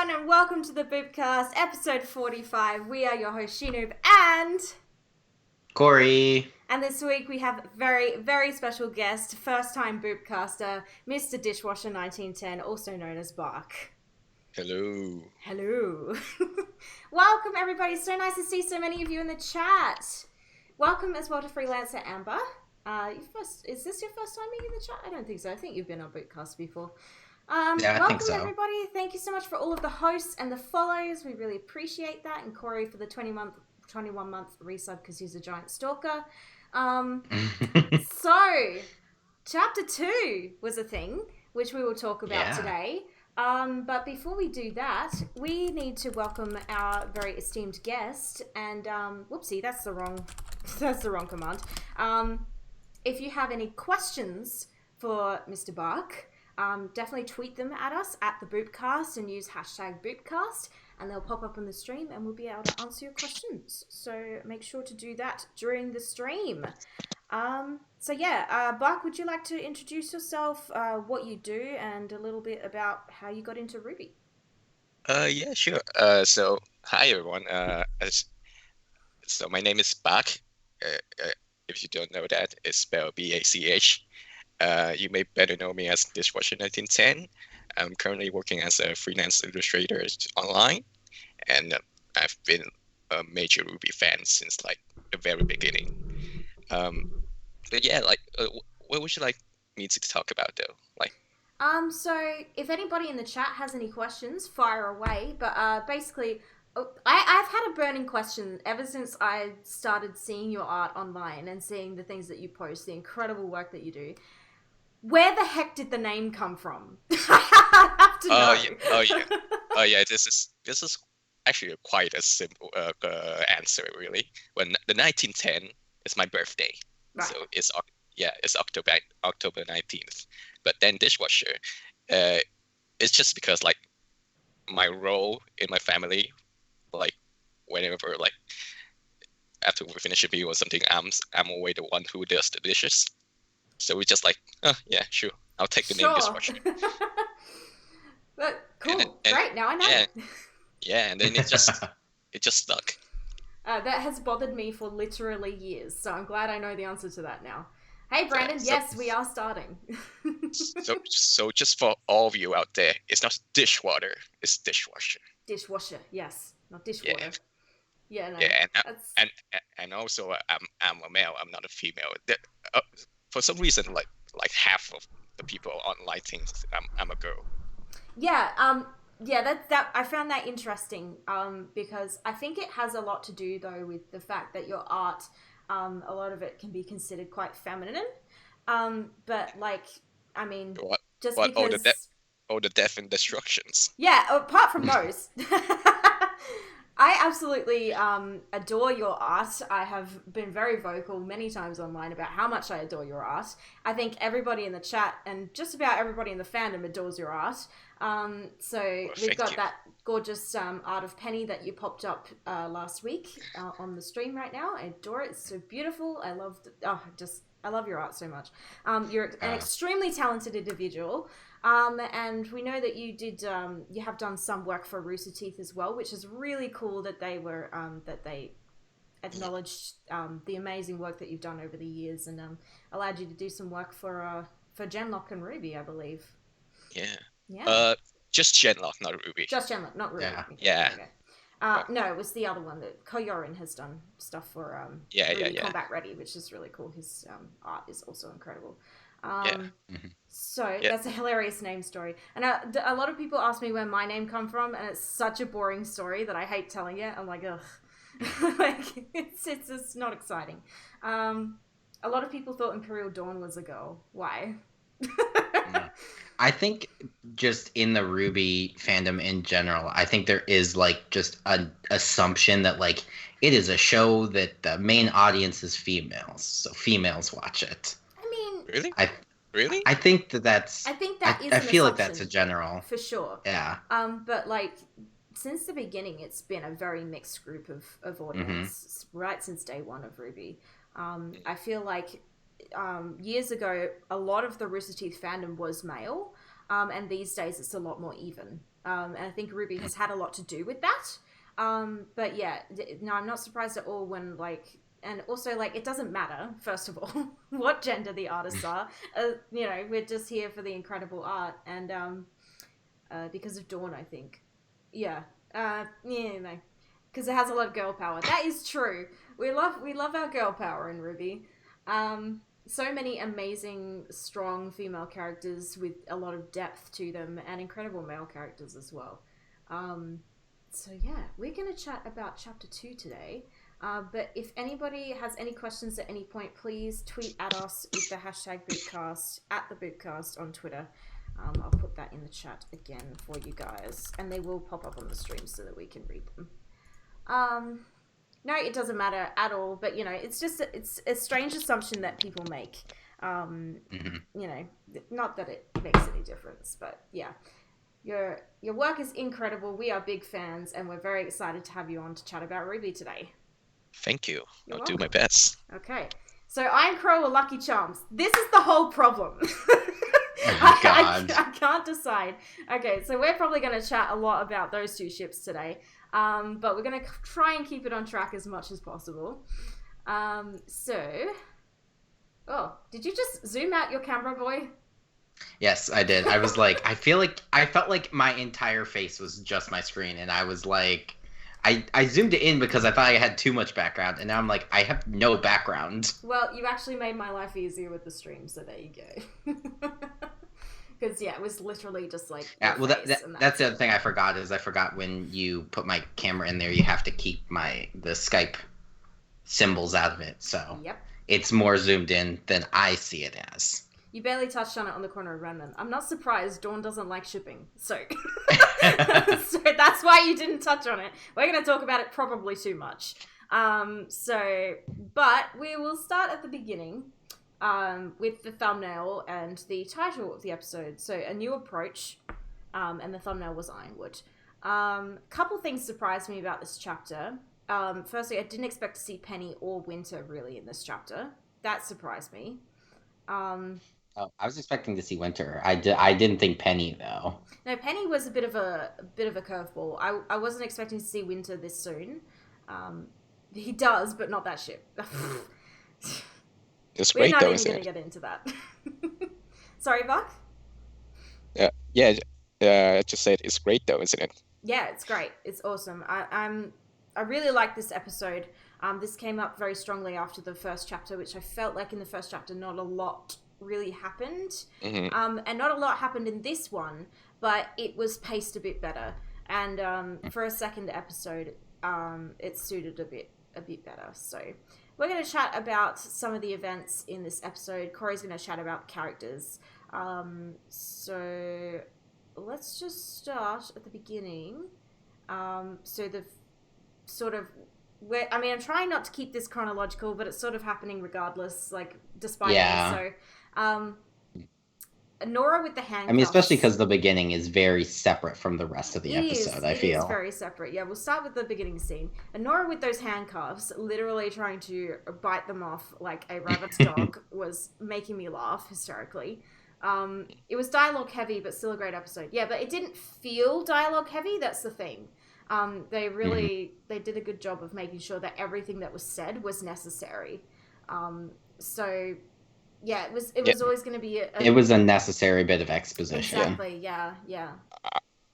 and welcome to the Boopcast, episode 45. We are your host, SheNoob, and Cory. And this week we have a very, very special guest, first-time Boopcaster, Mr. Dishwasher1910, also known as Bach. Hello. Hello. Welcome, everybody. So nice to see so many of you in the chat. Welcome as well to Freelancer Amber. Is this your first time being in the chat? I don't think so. I think you've been on Boopcast before. Yeah, I think so. Welcome, everybody. Thank you so much for all of the hosts and the follows. We really appreciate that. And Cory for the 21-month resub because he's a giant stalker. So, chapter 2 was a thing, which we will talk about today. But before we do that, we need to welcome our very esteemed guest. And whoopsie, that's the wrong command. If you have any questions for Mr. Bach, definitely tweet them at us at the Boopcast and use hashtag Boopcast, and they'll pop up on the stream and we'll be able to answer your questions. So make sure to do that during the stream. Bach, would you like to introduce yourself, what you do, and a little bit about how you got into RWBY? Yeah, sure. So hi everyone. So my name is Bach. If you don't know that, it's spelled B-A-C-H. You may better know me as Dishwasher1910. I'm currently working as a freelance illustrator online, and I've been a major RWBY fan since like the very beginning. But yeah, what would you like me to talk about though? So if anybody in the chat has any questions, fire away. But basically, I've had a burning question ever since I started seeing your art online and seeing the things that you post, the incredible work that you do. Where the heck did the name come from? I have to know. Oh yeah. This is actually quite a simple answer, really. When the 1910 is my birthday, right. So it's October 19th. But then Dishwasher, it's just because like my role in my family, like whenever like after we finish a meal or something, I'm always the one who does the dishes. So we just like, oh yeah, sure, I'll take the name Dishwasher. But cool, and great. Now I know. Yeah, and then it just stuck. That has bothered me for literally years, so I'm glad I know the answer to that now. Hey, Brandon, yes, we are starting. so just for all of you out there, it's not dishwater, it's dishwasher. Dishwasher, yes, not dishwater. Yeah, no. Yeah, and also I'm a male. I'm not a female. For some reason, like half of the people online think I'm a girl. Yeah, that I found that interesting. Because I think it has a lot to do though with the fact that your art, a lot of it can be considered quite feminine. But like, I mean, because all the death and destructions. Yeah, apart from those. I absolutely adore your art. I have been very vocal many times online about how much I adore your art. I think everybody in the chat and just about everybody in the fandom adores your art. We've got that gorgeous art of Penny that you popped up last week on the stream right now. I adore it. It's so beautiful. I love your art so much. You're an extremely talented individual. And we know that you have done some work for Rooster Teeth as well, which is really cool that they acknowledged the amazing work that you've done over the years and allowed you to do some work for Genlock and RWBY, I believe. Yeah. Just Genlock, not RWBY. Just Genlock, not RWBY. Yeah. Okay. No, it was the other one that Koyorin has done stuff for RWBY Combat Ready, which is really cool. His art is also incredible. So that's a hilarious name story. And a lot of people ask me where my name come from, and it's such a boring story that I hate telling it. I'm like, ugh. Like, it's not exciting. A lot of people thought Imperial Dawn was a girl. Why? I think just in the RWBY fandom in general, I think there is like just an assumption that like it is a show that the main audience is females, so females watch it. I mean, really? I think that's. I think that is. I feel like that's a general. For sure. Yeah. But like, since the beginning, it's been a very mixed group of audience, right since day one of RWBY. I feel like years ago, a lot of the Rooster Teeth fandom was male, and these days it's a lot more even. and I think RWBY has had a lot to do with that. But yeah, no, I'm not surprised at all when like, and also like, it doesn't matter, first of all, what gender the artists are. You know, we're just here for the incredible art, and because of Dawn, I think. Yeah, you know, because it has a lot of girl power. That is true. We love our girl power in RWBY. So many amazing, strong female characters with a lot of depth to them, and incredible male characters as well. So yeah, we're going to chat about Chapter 2 today. But if anybody has any questions at any point, please tweet at us with the hashtag Boopcast, at the Boopcast on Twitter. I'll put that in the chat again for you guys, and they will pop up on the stream so that we can read them. No, it doesn't matter at all, but you know, it's just it's a strange assumption that people make. You know, not that it makes any difference, but yeah. Your work is incredible. We are big fans, and we're very excited to have you on to chat about RWBY today. Thank you. You're I'll welcome. do my best. Okay. So IronQrow or Lucky Charms? This is the whole problem. Oh, God. I can't decide. Okay, so we're probably going to chat a lot about those two ships today. But we're going to try and keep it on track as much as possible. Oh, did you just zoom out your camera, boy? Yes, I did. I was like, I felt like my entire face was just my screen, and I was like, I zoomed it in because I thought I had too much background, and now I'm like, I have no background. Well, you actually made my life easier with the stream, so there you go. Because, yeah, it was literally just like... Yeah, well, that's the other thing I forgot, is I forgot when you put my camera in there, you have to keep the Skype symbols out of it, so yep. It's more zoomed in than I see it as. You barely touched on it on the corner of Renman. I'm not surprised. Dawn doesn't like shipping, so... so that's why you didn't touch on it. We're going to talk about it probably too much. But we will start at the beginning with the thumbnail and the title of the episode. So, A New Approach, and the thumbnail was Ironwood. Couple things surprised me about this chapter. Firstly, I didn't expect to see Penny or Winter really in this chapter. That surprised me. I was expecting to see Winter. I didn't think Penny though. No, Penny was a bit of a curveball. I wasn't expecting to see Winter this soon. He does, but not that ship. It's great though, We're not isn't even it? going to get into that. Sorry, Bach? I just said it's great though, isn't it? Yeah, it's great. It's awesome. I really like this episode. This came up very strongly after the first chapter, which I felt like in the first chapter not a lot really happened. Mm-hmm. And not a lot happened in this one, but it was paced a bit better. And for a second episode, it suited a bit better. So we're going to chat about some of the events in this episode. Cory's going to chat about characters. So let's just start at the beginning. So the sort of... I'm trying not to keep this chronological, but it's sort of happening regardless, like, despite it. So, Nora with the handcuffs. Especially because the beginning is very separate from the rest of the episode, I feel. It is very separate. Yeah, we'll start with the beginning scene. And Nora with those handcuffs, literally trying to bite them off like a rabbit's dog, was making me laugh hysterically. It was dialogue heavy, but still a great episode. Yeah, but it didn't feel dialogue heavy, that's the thing. They really they did a good job of making sure that everything that was said was necessary. So yeah, it was always going to be it was a necessary bit of exposition. Exactly. Yeah.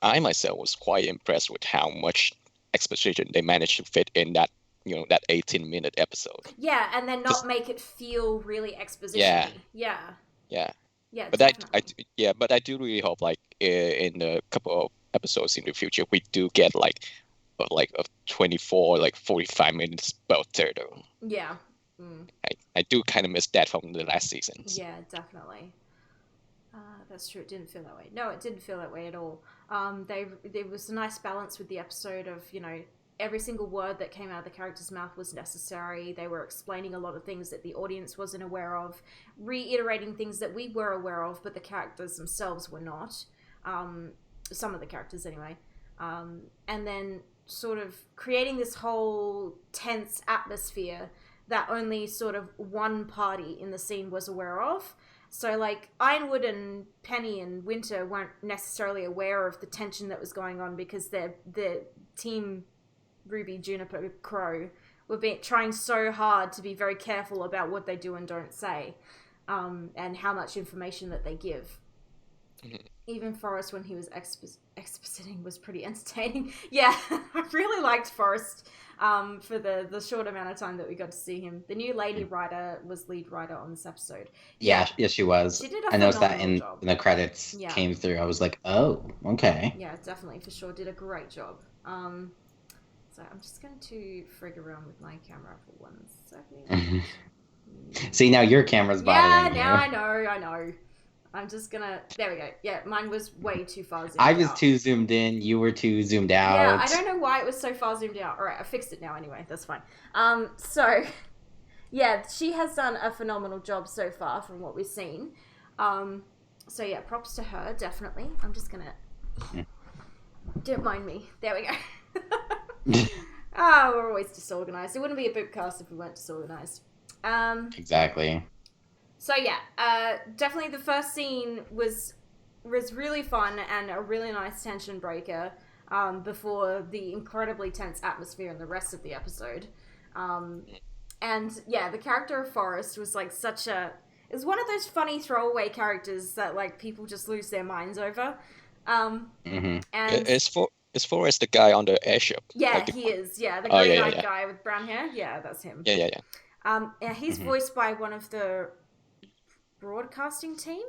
I myself was quite impressed with how much exposition they managed to fit in that that 18-minute episode. Yeah, and then not make it feel really exposition-y. Yeah. But I do really hope like in a couple of episodes in the future we do get like a 24 45 minutes both there though. Yeah. I do kind of miss that from the last seasons. Yeah, definitely. That's true. It didn't feel that way. No, it didn't feel that way at all. There was a nice balance with the episode of, every single word that came out of the character's mouth was necessary. They were explaining a lot of things that the audience wasn't aware of, reiterating things that we were aware of, but the characters themselves were not. Some of the characters anyway. And then sort of creating this whole tense atmosphere that only sort of one party in the scene was aware of. So, like, Ironwood and Penny and Winter weren't necessarily aware of the tension that was going on because their team, RWBY, Juniper, Qrow, were trying so hard to be very careful about what they do and don't say, and how much information that they give. Even Forrest, when he was expositing, was pretty entertaining. Yeah, I really liked Forrest for the short amount of time that we got to see him. The new lady writer was lead writer on this episode. Yes, she was. She did a I noticed that in job. the credits came through. I was like, oh, okay. Yeah, definitely, for sure. Did a great job. So I'm just going to frig around with my camera for 1 second. See, now your camera's bothering you. Yeah, now I know. I'm just gonna... There we go. Yeah, mine was way too far zoomed out. I was too zoomed in. You were too zoomed out. Yeah, I don't know why it was so far zoomed out. Alright, I fixed it now anyway. That's fine. So... Yeah, she has done a phenomenal job so far from what we've seen. So yeah, props to her, definitely. I'm just gonna... Don't mind me. There we go. We're always disorganized. It wouldn't be a Boopcast if we weren't disorganized. Exactly. So yeah, definitely the first scene was really fun and a really nice tension breaker before the incredibly tense atmosphere in the rest of the episode. And yeah, the character of Forrest was like it was one of those funny throwaway characters that like people just lose their minds over. And Is Forrest the guy on the airship? Yeah, like he is. Yeah, the green-eyed guy with brown hair. Yeah, that's him. Yeah. Yeah, he's voiced by one of the broadcasting team.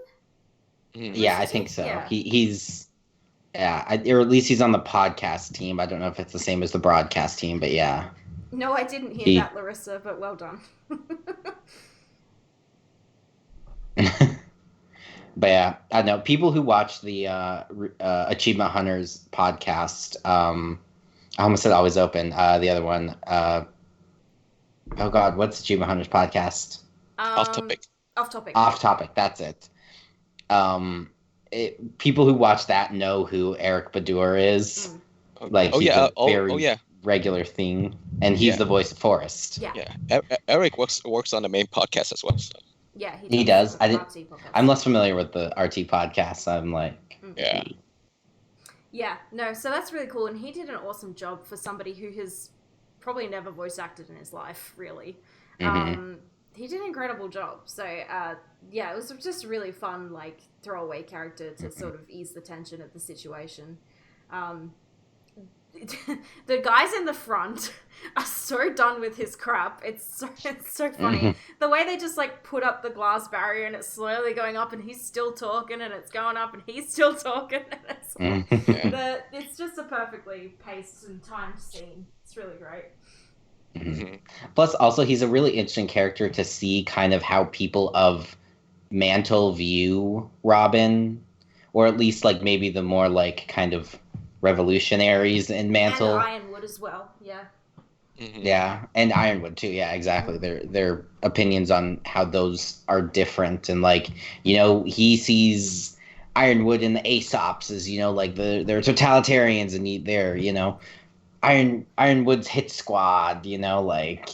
Yeah, I think so. Yeah. He's or at least he's on the podcast team. I don't know if it's the same as the broadcast team, but yeah. No, I didn't hear that, Larissa, but well done. But yeah, I know people who watch the Achievement Hunters podcast. I almost said Always Open. The other one. Oh God, what's Achievement Hunters podcast? Off topic. Off topic. That's it. People who watch that know who Eric Badur is. Like, he's a very regular thing, and he's the voice of Forrest. Yeah. Eric works on the main podcast as well. So. Yeah, he does. I'm less familiar with the RT podcast. I'm like, yeah. No, so that's really cool, and he did an awesome job for somebody who has probably never voice acted in his life, really. He did an incredible job. So, yeah, it was just a really fun, like, throwaway character to sort of ease the tension of the situation. The guys in the front are so done with his crap. It's so funny. The way they just, like, put up the glass barrier and it's slowly going up and he's still talking and it's going up and he's still talking. And it's, it's just a perfectly paced and timed scene. It's really great. Plus, also, he's a really interesting character to see kind of how people of Mantle view Robin, or at least, like, maybe the more, like, kind of revolutionaries in Mantle. And Ironwood as well, yeah. Yeah, and Ironwood, too, yeah, exactly. Their opinions on how those are different, and, like, you know, he sees Ironwood and the Aesops as, you know, like, they're totalitarians, and they're, you know, Ironwood's hit squad, you know, like,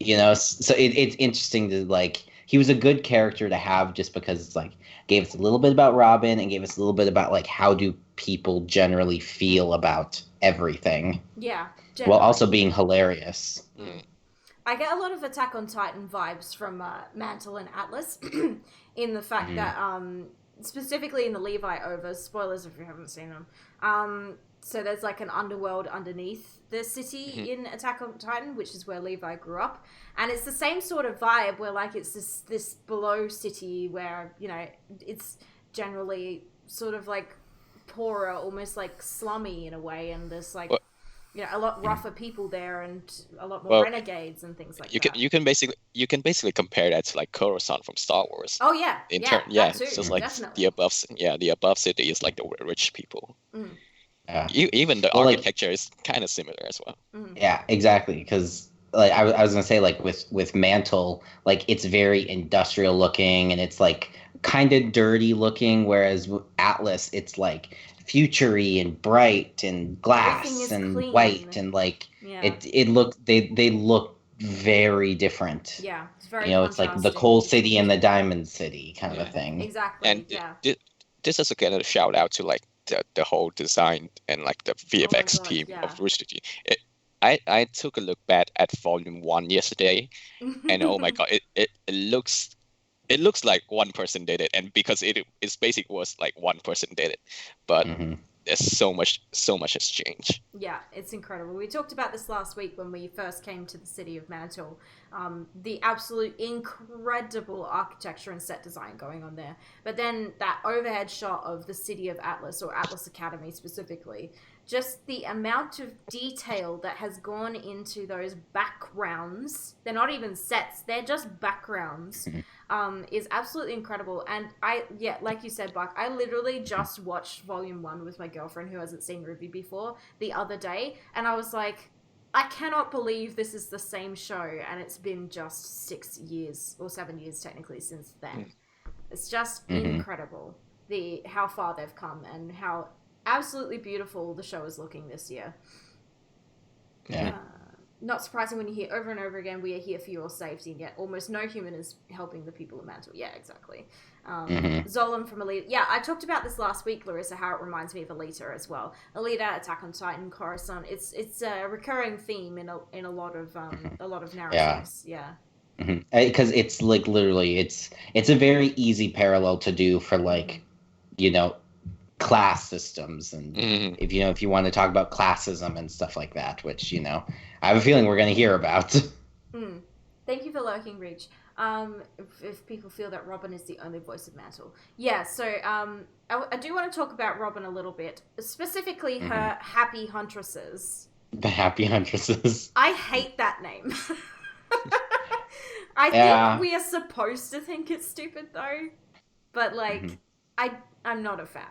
you know, so it's interesting to, like, he was a good character to have just because it's, like, gave us a little bit about Robin and gave us a little bit about, like, how do people generally feel about everything. Yeah. Generally. While also being hilarious. I get a lot of Attack on Titan vibes from Mantle and Atlas in the fact that, specifically in the Levi overs, spoilers if you haven't seen them, so there's like an underworld underneath the city in Attack on Titan, which is where Levi grew up. And it's the same sort of vibe where like it's this below city where, you know, it's generally sort of like poorer, almost like slummy in a way. And there's like, you know, a lot rougher people there and a lot more renegades and things like that. You can basically compare that to like Coruscant from Star Wars. Oh yeah. It's just like definitely. the above city is like the rich people. Yeah. Even the architecture is kind of similar as well. Yeah, exactly. Because like I was gonna say, like with Mantle, like it's very industrial looking and it's like kind of dirty looking, whereas with Atlas, it's like futury and bright and glass and clean. white and like they look very different. Yeah, it's very You know, it's like the contrasting. Coal City and the Diamond City kind of a thing. Exactly. And yeah. this is again a shout out to like the whole design and like the VFX God, team yeah. of Rooster Teeth. I took a look back at Volume 1 yesterday, and oh my god, it looks like one person did it, and because it's basically was like one person did it, but there's so much has changed. Yeah, it's incredible. We talked about this last week when we first came to the city of Mantle. The absolute incredible architecture and set design going on there. But then that overhead shot of the city of Atlas, or Atlas Academy specifically, just the amount of detail that has gone into those backgrounds. They're not even sets, they're just backgrounds. Is absolutely incredible. And like you said, Bach, I literally just watched Volume 1 with my girlfriend who hasn't seen RWBY before the other day, and I was like, I cannot believe this is the same show, and it's been just 6 years, or 7 years technically, since then. It's just incredible, how far they've come, and how absolutely beautiful the show is looking this year. Yeah. Not surprising when you hear over and over again, we are here for your safety, and yet almost no human is helping the people of Mantle. Yeah, exactly. Zolan from Alita. Yeah, I talked about this last week, Larissa, how it reminds me of Alita as well. Alita, Attack on Titan, Coruscant. It's a recurring theme in a lot of narratives. Yeah. Because it's like literally, it's a very easy parallel to do for like, you know, class systems, and if you want to talk about classism and stuff like that, which, you know, I have a feeling we're going to hear about. Thank you for lurking, Reach. If people feel that Robin is the only voice of Mantle. Yeah, so I do want to talk about Robin a little bit, specifically her Happy Huntresses. The Happy Huntresses. I hate that name. I think we are supposed to think it's stupid though, but like I'm not a fan.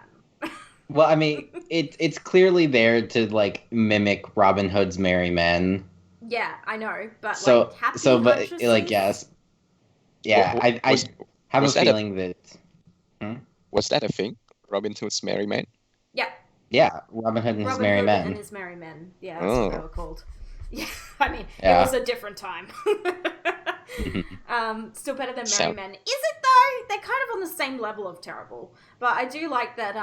Well, I mean, it's clearly there to like mimic Robin Hood's Merry Men. Yeah, I know, but but Huntresses? like yes, yeah, I have a feeling that. Was that a thing? Robin Hood's Merry Men? Yeah. Yeah, Robin Hood and his Merry Men. And his Merry Men. Yeah, that's what they were called. Yeah, I mean, it was a different time. Still better than Merry Men. Is it though? They're kind of on the same level of terrible. But I do like that,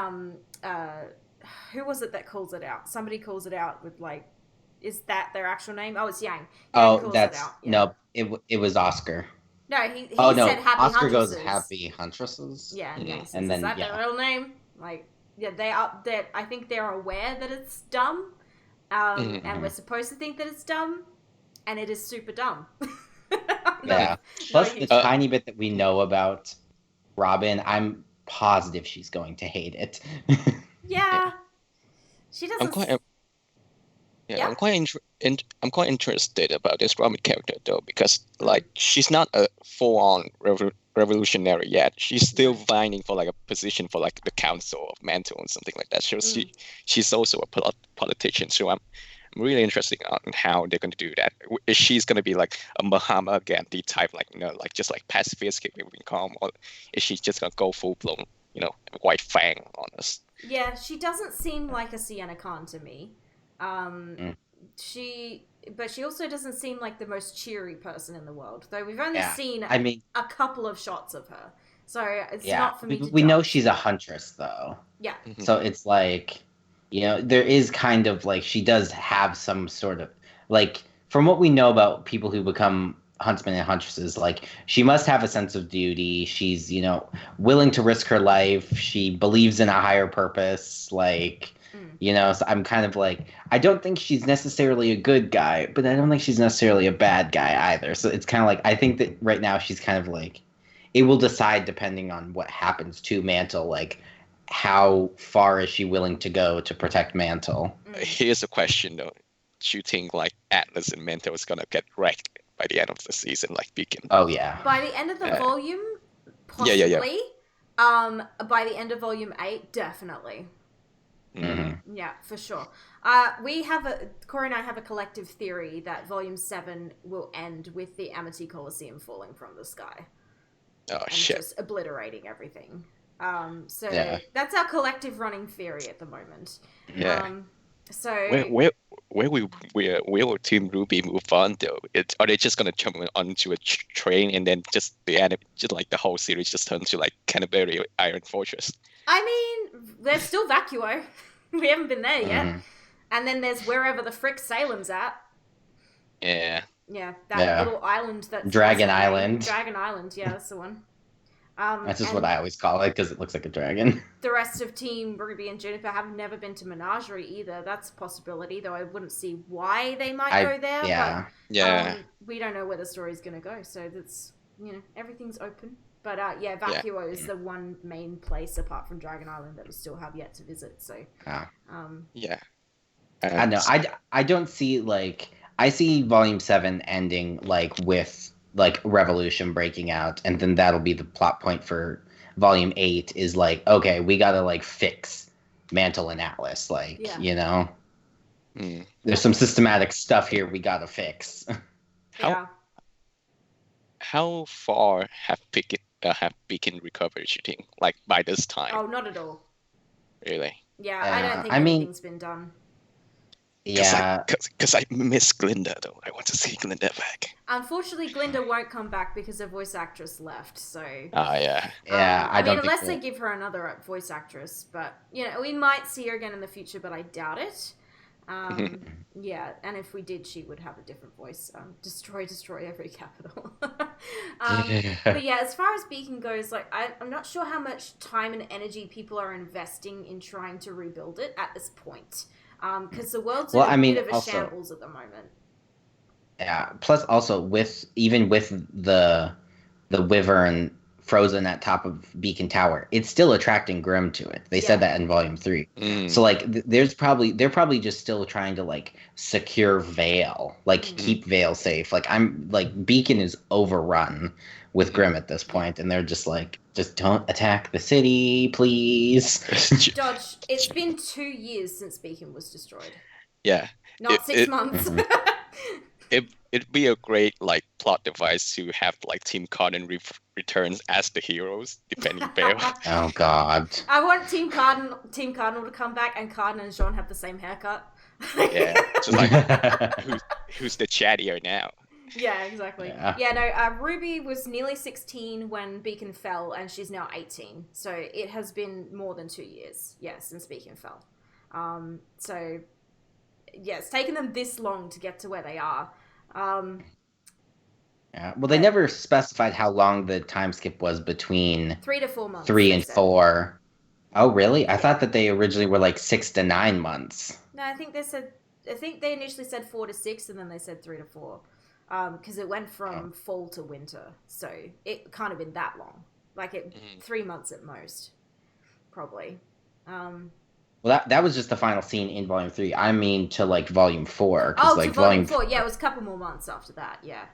who was it that calls it out? Somebody calls it out with like, is that their actual name? Oh, it's Yang. No, it was Oscar. No, he said Happy Oscar Huntresses. goes Happy Huntresses. Yeah, and then is that their real name? Like, yeah, they are. I think they're aware that it's dumb, and we're supposed to think that it's dumb, and it is super dumb. Plus the tiny bit that we know about Robin, I'm positive she's going to hate it. Yeah, she doesn't. I'm quite interested about this Robin character though, because like she's not a full-on revolutionary yet. She's still vying for like a position for like the council of Mantle and something like that. So she's also a politician. So I'm really interested on how they're going to do that. Is she's going to be like a Mahatma Gandhi type, like, you know, like just like pacifist, keeping calm, or is she just going to go full blown, you know, White Fang on us? Yeah, she doesn't seem like a Sienna Khan to me. She also doesn't seem like the most cheery person in the world, though we've only seen a couple of shots of her, so it's not for me to we judge. know she's a huntress though, so it's like, you know, there is kind of like, she does have some sort of like, from what we know about people who become huntsmen and huntresses, like she must have a sense of duty. She's, you know, willing to risk her life. She believes in a higher purpose, like, you know, so I'm kind of like, I don't think she's necessarily a good guy, but I don't think she's necessarily a bad guy either. So it's kind of like, I think that right now she's kind of like, it will decide depending on what happens to Mantle, like how far is she willing to go to protect Mantle. Here's a question though. Do you think like Atlas and Mantle is gonna get wrecked by the end of the season, like Beacon? Oh yeah. By the end of the volume, possibly. Yeah. By the end of volume 8, definitely. Yeah, for sure. Cory and I have a collective theory that volume 7 will end with the Amity Coliseum falling from the sky. Oh, and shit. Just obliterating everything. That's our collective running theory at the moment. Yeah. So where will Team Ruby move on though? Are they just gonna jump onto a train and then just just like the whole series just turns to like Canterbury Iron Fortress? I mean, there's still Vacuo. We haven't been there yet. Mhm. And then there's wherever the frick Salem's at. Yeah. Yeah, that Yeah. little island that's Dragon has a name. Island. Dragon Island, yeah, that's the one. That's just and what I always call it because it looks like a dragon. the rest of Team Ruby and Juniper have never been to Menagerie either. That's a possibility, though I wouldn't see why they might go there. Yeah. But, we don't know where the story's going to go, so that's, everything's open. But yeah, Vacuo is the one main place apart from Dragon Island that we still have yet to visit. So yeah. I know. I don't see like I see Volume 7 ending like with like Revolution breaking out, and then that'll be the plot point for Volume 8 is like, okay, we gotta like fix Mantle and Atlas, like there's some systematic stuff here we gotta fix. How far have Beacon recovered, you think? Like by this time? Oh, not at all. Really? Yeah, I don't think anything's been done. Yeah, because I miss Glinda though. I want to see Glinda back. Unfortunately, Glinda won't come back because her voice actress left. So. Yeah. I mean, unless they give her another voice actress, but we might see her again in the future, but I doubt it. Yeah, and if we did, she would have a different voice. Destroy every capital. But yeah, as far as Beacon goes, like I'm not sure how much time and energy people are investing in trying to rebuild it at this point. Because the world's in a bit of a shambles at the moment. Yeah. Plus, also with the Wyvern frozen at top of Beacon Tower, it's still attracting Grimm to it. They said that in Volume 3. So like, they're probably just still trying to like secure Vale, like keep Vale safe. Like Beacon is overrun with Grimm at this point, and they're just like, just don't attack the city, please. Dodge, it's been 2 years since Beacon was destroyed. Yeah. Not 6 months. It'd be a great like plot device to have like Team Cardin returns as the heroes defending Vale. Oh God! I want Team Cardinal to come back, and Cardin and Jean have the same haircut. Yeah, just like who's the chattier now? Yeah, exactly. Yeah, no. Ruby was nearly 16 when Beacon fell, and she's now 18. So it has been more than 2 years, since Beacon fell. So yeah, it's taken them this long to get to where they are. Yeah. Well, they never specified how long the time skip was between 3 to 4 months. 3 and 4. Oh, really? I thought that they originally were like 6 to 9 months. No, I think they initially said 4 to 6, and then they said 3 to 4. Because it went from fall to winter, so it can't have been that long. Like 3 months at most, probably. Well, that was just the final scene in Volume 3. I mean, to like Volume 4. Oh, like, to Volume 4. Yeah, it was a couple more months after that. Yeah.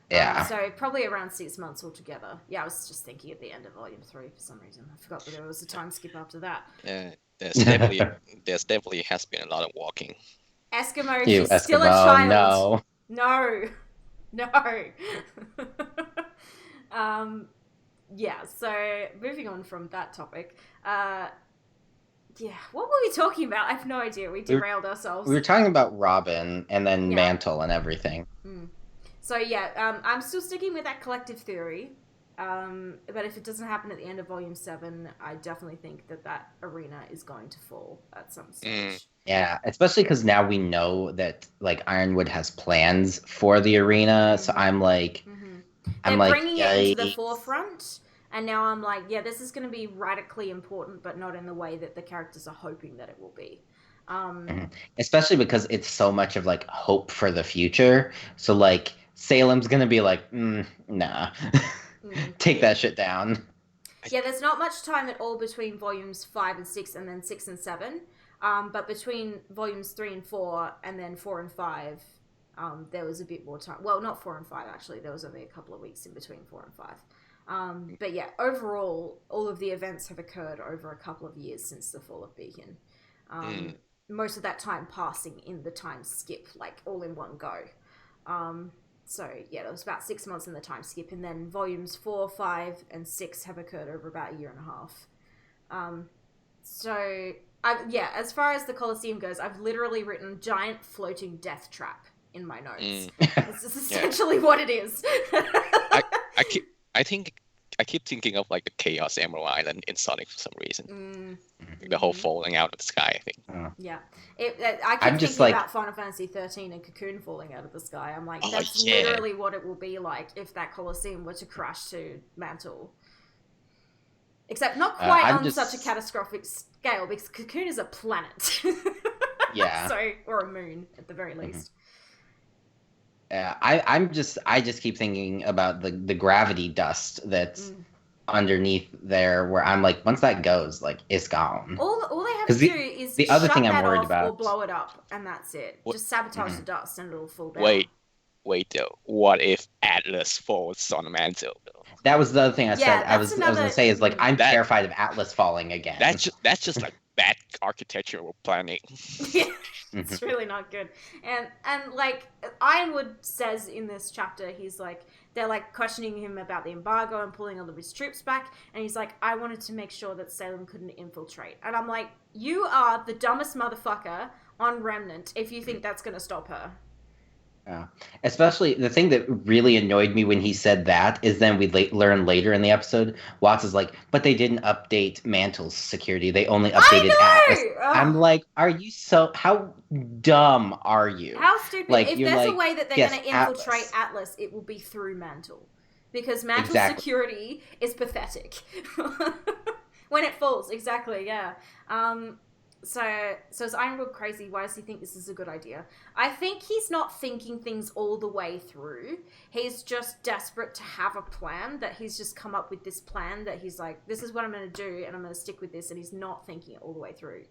Yeah. So probably around 6 months altogether. Yeah, I was just thinking at the end of Volume 3 for some reason. I forgot that there was a time skip after that. Yeah, there's definitely has been a lot of walking. Eskimo, she's still a child. No. Yeah, so moving on from that topic. Yeah, what were we talking about? I have no idea. We derailed ourselves. We were talking about Robin and then Mantle and everything. So yeah, I'm still sticking with that collective theory. But if it doesn't happen at the end of Volume 7, I definitely think that arena is going to fall at some stage. Yeah, especially because now we know that like Ironwood has plans for the arena. So I'm like, They're bringing it into the forefront. And now I'm like, yeah, this is going to be radically important, but not in the way that the characters are hoping that it will be. Especially because it's so much of like hope for the future. So like Salem's going to be like, nah, take that shit down. Yeah, there's not much time at all between Volumes 5 and 6 and then 6 and 7. But between Volumes 3 and 4 and then 4 and 5, there was a bit more time. Well, not 4 and 5, actually. There was only a couple of weeks in between 4 and 5. But yeah, overall, all of the events have occurred over a couple of years since the fall of Beacon. Most of that time passing in the time skip, like all in one go. So yeah, there was about 6 months in the time skip, and then Volumes 4, 5, and 6 have occurred over about a year and a half. So As far as the Colosseum goes, I've literally written giant floating death trap in my notes. This is essentially what it is. I keep thinking of like the Chaos Emerald Island in Sonic for some reason. The whole falling out of the sky, I think. Yeah. I keep thinking about Final Fantasy 13 and Cocoon falling out of the sky. I'm like, that's literally what it will be like if that Colosseum were to crash to Mantle. Except not quite on such a catastrophic scale, because Cocoon is a planet. Yeah. Or a moon, at the very least. I just keep thinking about the gravity dust that's underneath there, where I'm like, once that goes, like, it's gone. All they have to do is the other shut thing I'm that worried off about, or blow it up, and that's it. Just sabotage the dust, and it'll fall down. Wait though. What if Atlas falls on Mantle? That was the other thing I said. I was gonna say is like, I'm terrified of Atlas falling again. That's just like bad architectural planning. Yeah, it's really not good. And like Ironwood says in this chapter, he's like, they're like questioning him about the embargo and pulling all of his troops back, and he's like, I wanted to make sure that Salem couldn't infiltrate. And I'm like, you are the dumbest motherfucker on Remnant if you think that's gonna stop her. Yeah. Especially the thing that really annoyed me when he said that is then we learn later in the episode, Watts is like, but they didn't update Mantle's security. They only updated Atlas. I'm like, how dumb are you? How stupid. Like, if there's a way that they're going to infiltrate Atlas, it will be through Mantle. Because Mantle's security is pathetic. When it falls, exactly, yeah. So is Ironwood crazy? Why does he think this is a good idea? I think he's not thinking things all the way through. He's just desperate to have a plan, that he's just come up with this plan that he's like, this is what I'm going to do, and I'm going to stick with this, and he's not thinking it all the way through.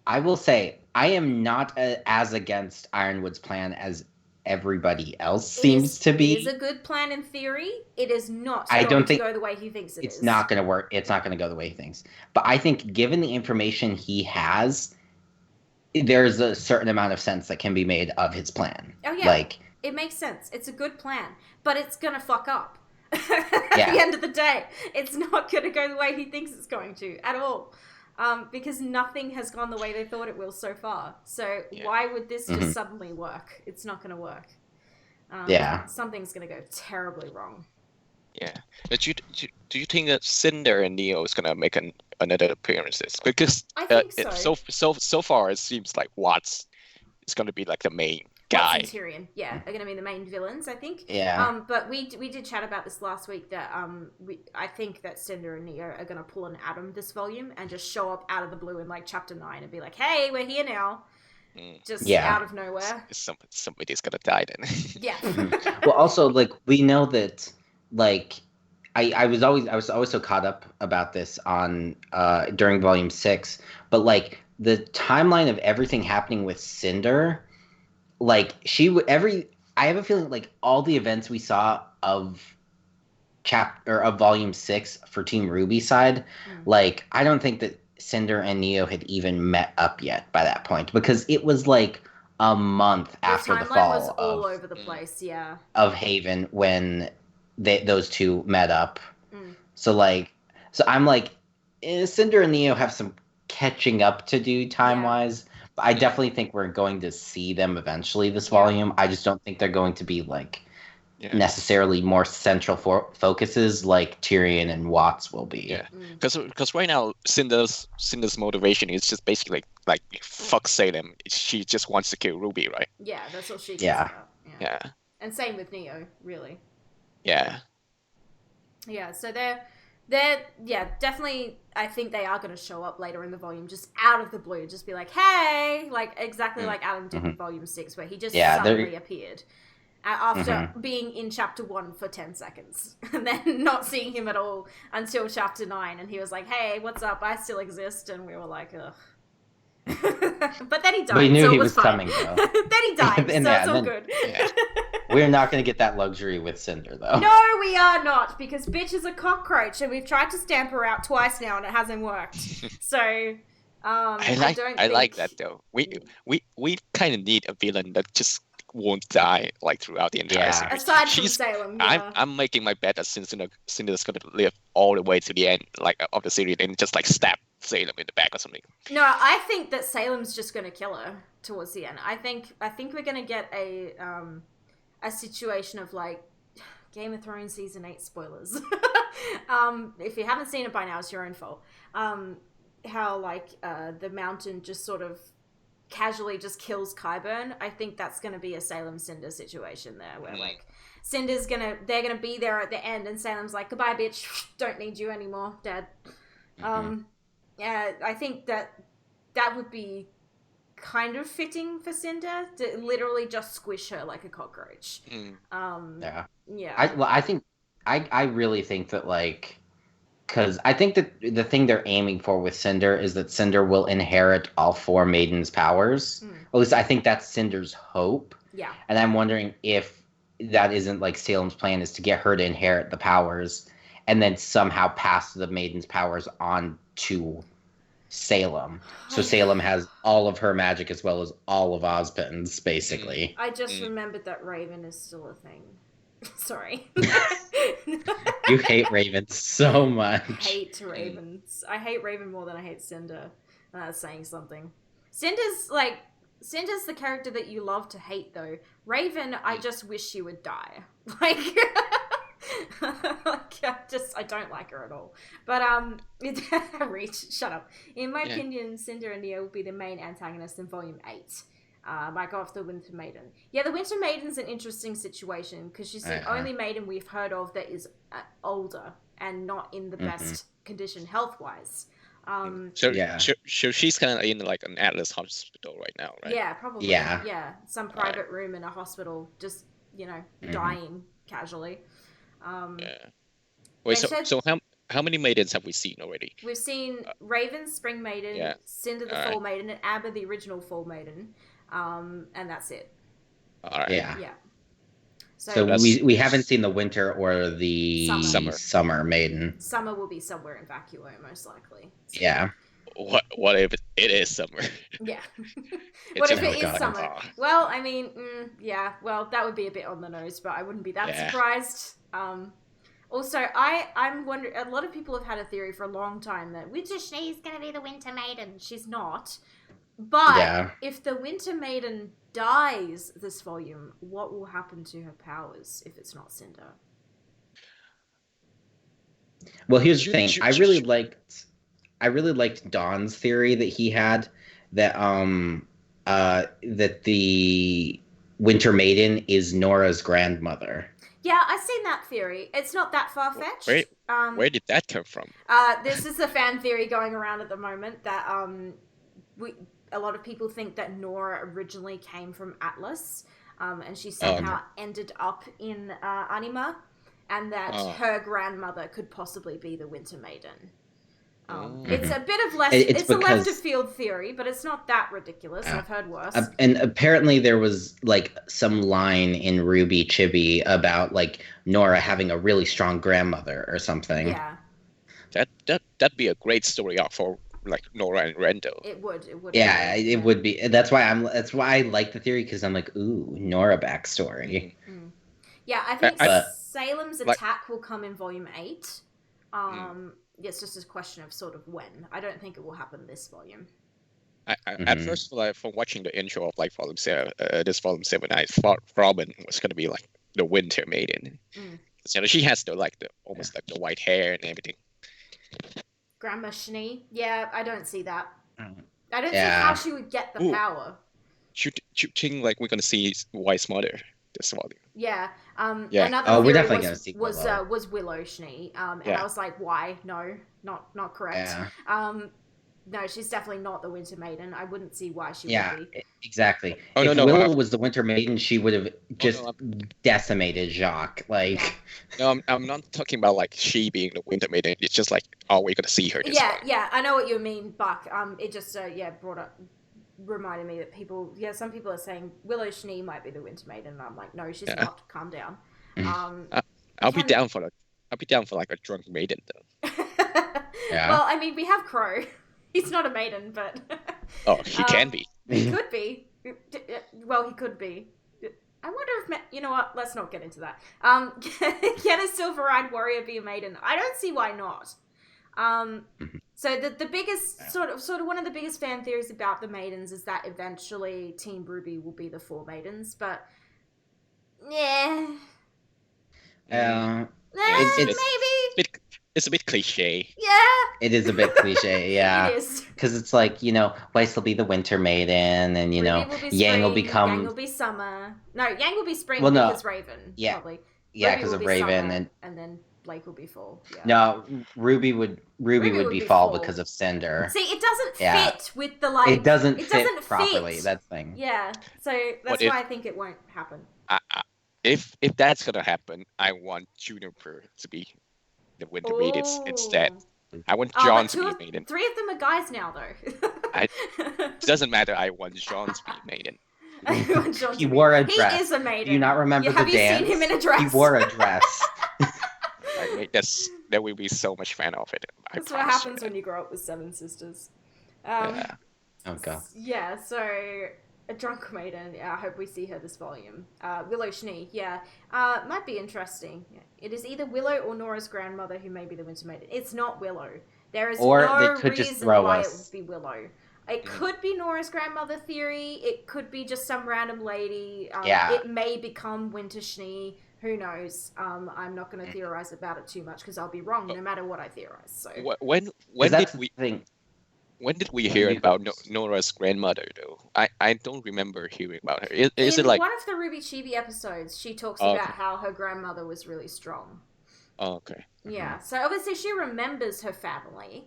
I will say, I am not as against Ironwood's plan as everybody else seems to be. It is a good plan in theory. It is not going to go the way he thinks it's not going to work. It's not going to go the way he thinks. But I think given the information he has, there's a certain amount of sense that can be made of his plan. Oh, yeah. It makes sense. It's a good plan. But it's going to fuck up. At the end of the day. It's not going to go the way he thinks it's going to at all. Because nothing has gone the way they thought it will so far. So why would this just suddenly work? It's not going to work. Something's going to go terribly wrong. Yeah. But do you think that Cinder and Neo is going to make another appearances? Because I think so far it seems like Watts is going to be like the main guy. Watts and Tyrion, are going to be the main villains, I think. Yeah. But we did chat about this last week that I think that Cinder and Neo are going to pull an Adam this volume and just show up out of the blue in like chapter 9 and be like, hey, we're here now. Just out of nowhere. Somebody's going to die then. Yeah. Well, also, like, we know that, like, I was always so caught up about this on during volume 6, but like the timeline of everything happening with Cinder, like I have a feeling like all the events we saw of volume 6 for Team RWBY side, like I don't think that Cinder and Neo had even met up yet by that point, because it was like a month after the fall was all over the place, of Haven when those two met up. So I'm like, Cinder and Neo have some catching up to do time-wise. But I definitely think we're going to see them eventually this volume. I just don't think they're going to be like necessarily more central focuses like Tyrion and Watts will be. Yeah, because right now Cinder's motivation is just basically like fuck Salem. She just wants to kill RWBY, right? Yeah, that's what she cares about. Yeah. And same with Neo, really. Yeah. Yeah, so they're definitely, I think they are going to show up later in the volume, just out of the blue, just be like, hey, like exactly like Adam did in volume 6, where he just suddenly appeared after being in chapter 1 for 10 seconds, and then not seeing him at all until chapter 9, and he was like, hey, what's up, I still exist, and we were like, ugh. But then he died, we knew so he it was fine. Coming, though. Then he died, so it's all good. Yeah. We're not going to get that luxury with Cinder, though. No, we are not, because bitch is a cockroach, and we've tried to stamp her out twice now, and it hasn't worked. So, I like that though. We kind of need a villain that just won't die like throughout the entire series. Aside from Salem, I'm making my bet that Cinder's going to live all the way to the end, like of the series, and just like stab Salem in the back or something. No, I think that Salem's just going to kill her towards the end. I think we're going to get a situation of like Game of Thrones season 8 spoilers. If you haven't seen it by now, it's your own fault. How like the mountain just sort of casually just kills Qyburn. I think that's going to be a Salem Cinder situation there, where like Cinder's they're gonna be there at the end, and Salem's like, goodbye, bitch, don't need you anymore, dead. Yeah, I think that would be kind of fitting for Cinder to literally just squish her like a cockroach. Yeah. Yeah. I really think that like, because I think that the thing they're aiming for with Cinder is that Cinder will inherit all 4 maidens' powers. At least I think that's Cinder's hope. Yeah. And I'm wondering if that isn't like Salem's plan, is to get her to inherit the powers and then somehow pass the maidens' powers on to Salem. So Salem has all of her magic as well as all of Ozpin's, basically. I just remembered that Raven is still a thing. Sorry. You hate Raven so much. I hate ravens. I hate Raven more than I hate Cinder. And that's saying something. Cinder's the character that you love to hate, though. Raven, I just wish she would die. Like, I don't like her at all. But Reach, shut up. In my opinion, Cinder and Nia will be the main antagonists in Volume 8. Like off the Winter Maiden. Yeah, the Winter Maiden's an interesting situation because she's the only maiden we've heard of that is older and not in the best condition health-wise. So she's kind of in like an Atlas hospital right now, right? Yeah, probably. Yeah, some private room in a hospital, just dying casually. Wait, so how many maidens have we seen already? We've seen Raven, Spring Maiden, Cinder the Fall Maiden, and Abba the original Fall Maiden. And that's it. All right. Yeah. So we haven't seen the Winter or the Summer Maiden. Summer will be somewhere in Vacuo, most likely. So. Yeah. What if it is summer? Yeah. What if it is summer? Well, I mean, well, that would be a bit on the nose, but I wouldn't be that surprised. Also, I'm wondering, a lot of people have had a theory for a long time that Winter Shnee's going to be the Winter Maiden. She's not. But if the Winter Maiden dies this volume, what will happen to her powers if it's not Cinder? Well, here's the thing. I really liked Don's theory that he had that that the Winter Maiden is Nora's grandmother. Yeah, I've seen that theory. It's not that far-fetched. Where did that come from? This is a fan theory going around at the moment that a lot of people think that Nora originally came from Atlas, and she somehow ended up in Anima, and that her grandmother could possibly be the Winter Maiden. It's a bit of it's a left of field theory, but it's not that ridiculous. I've heard worse. And apparently there was like some line in RWBY Chibi about like Nora having a really strong grandmother or something. Yeah. That'd be a great story arc for like Nora and Rendo. It would. Yeah, it would be. That's why I like the theory, because I'm like, ooh, Nora backstory. Yeah, I think Salem's attack will come in Volume 8. It's just a question of sort of when. I don't think it will happen this volume. At first, like from watching the intro of like Volume 7, this Volume 7, I thought Robin was gonna be like the Winter Maiden. So she has the almost like the white hair and everything. Grandma Shnee? Yeah, I don't see that. I don't see how she would get the power. Shooting like we're gonna see White's mother this volume. Yeah. Yeah. Another we're definitely gonna see Willow. Was Willow Shnee. And I was like, why? No, not correct. Yeah. No, she's definitely not the Winter Maiden. I wouldn't see why she would be. Exactly. If Willow was the Winter Maiden, she would have just decimated Jacques. Like, no, I'm not talking about like she being the Winter Maiden. It's just like, oh, we're gonna see her. Yeah, I know what you mean, Bach. It just reminded me that some people are saying Willow Shnee might be the Winter Maiden, and I'm like, no, she's not. Calm down. I'll be down for like a drunk maiden though. Yeah. Well, I mean, we have Qrow. He's not a maiden, but... he can be. He could be. Well, he could be. I wonder if... You know what? Let's not get into that. Can a silver-eyed warrior be a maiden? I don't see why not. So the biggest sort of one of the biggest fan theories about the maidens is that eventually Team RWBY will be the 4 maidens, but yeah. Maybe. It's a bit cliche. Yeah. It is a bit cliche, yeah. It is. Because it's like, Weiss will be the winter maiden, and, Ruby will be Yang will spring, become... Yang will be summer. No, Yang will be spring Well, no. because Raven, Yeah. probably. Yeah, Ruby because will of be Raven. summer, and then Blake will be fall. Yeah. No, Ruby would be fall because of Cinder. See, it doesn't fit with the, It doesn't fit properly, that thing. Yeah, so that's why I think it won't happen. If that's gonna happen, I want Juniper to be the winter maiden instead. I want John to be a maiden. 3 of them are guys now, though. It doesn't matter. I want John to be maiden. He wore a dress. He is a maiden. Do you not remember the dance? Have you seen him in a dress? He wore a dress. That will be so much fan of it. That's what happens when you grow up with 7 sisters. Yeah. Oh god. Yeah, so a drunk maiden. Yeah, I hope we see her this volume. Willow Schnee. Yeah, might be interesting. Yeah. It is either Willow or Nora's grandmother who may be the Winter Maiden. It's not Willow. There is no reason why it would be Willow. It could be Nora's grandmother theory. It could be just some random lady. It may become Winter Schnee. Who knows? I'm not going to theorize about it too much because I'll be wrong no matter what I theorize. So when did we hear about Nora's grandmother though? I don't remember hearing about her. Is it like one of the RWBY Chibi episodes? She talks about how her grandmother was really strong. Oh, okay. Yeah. So obviously she remembers her family.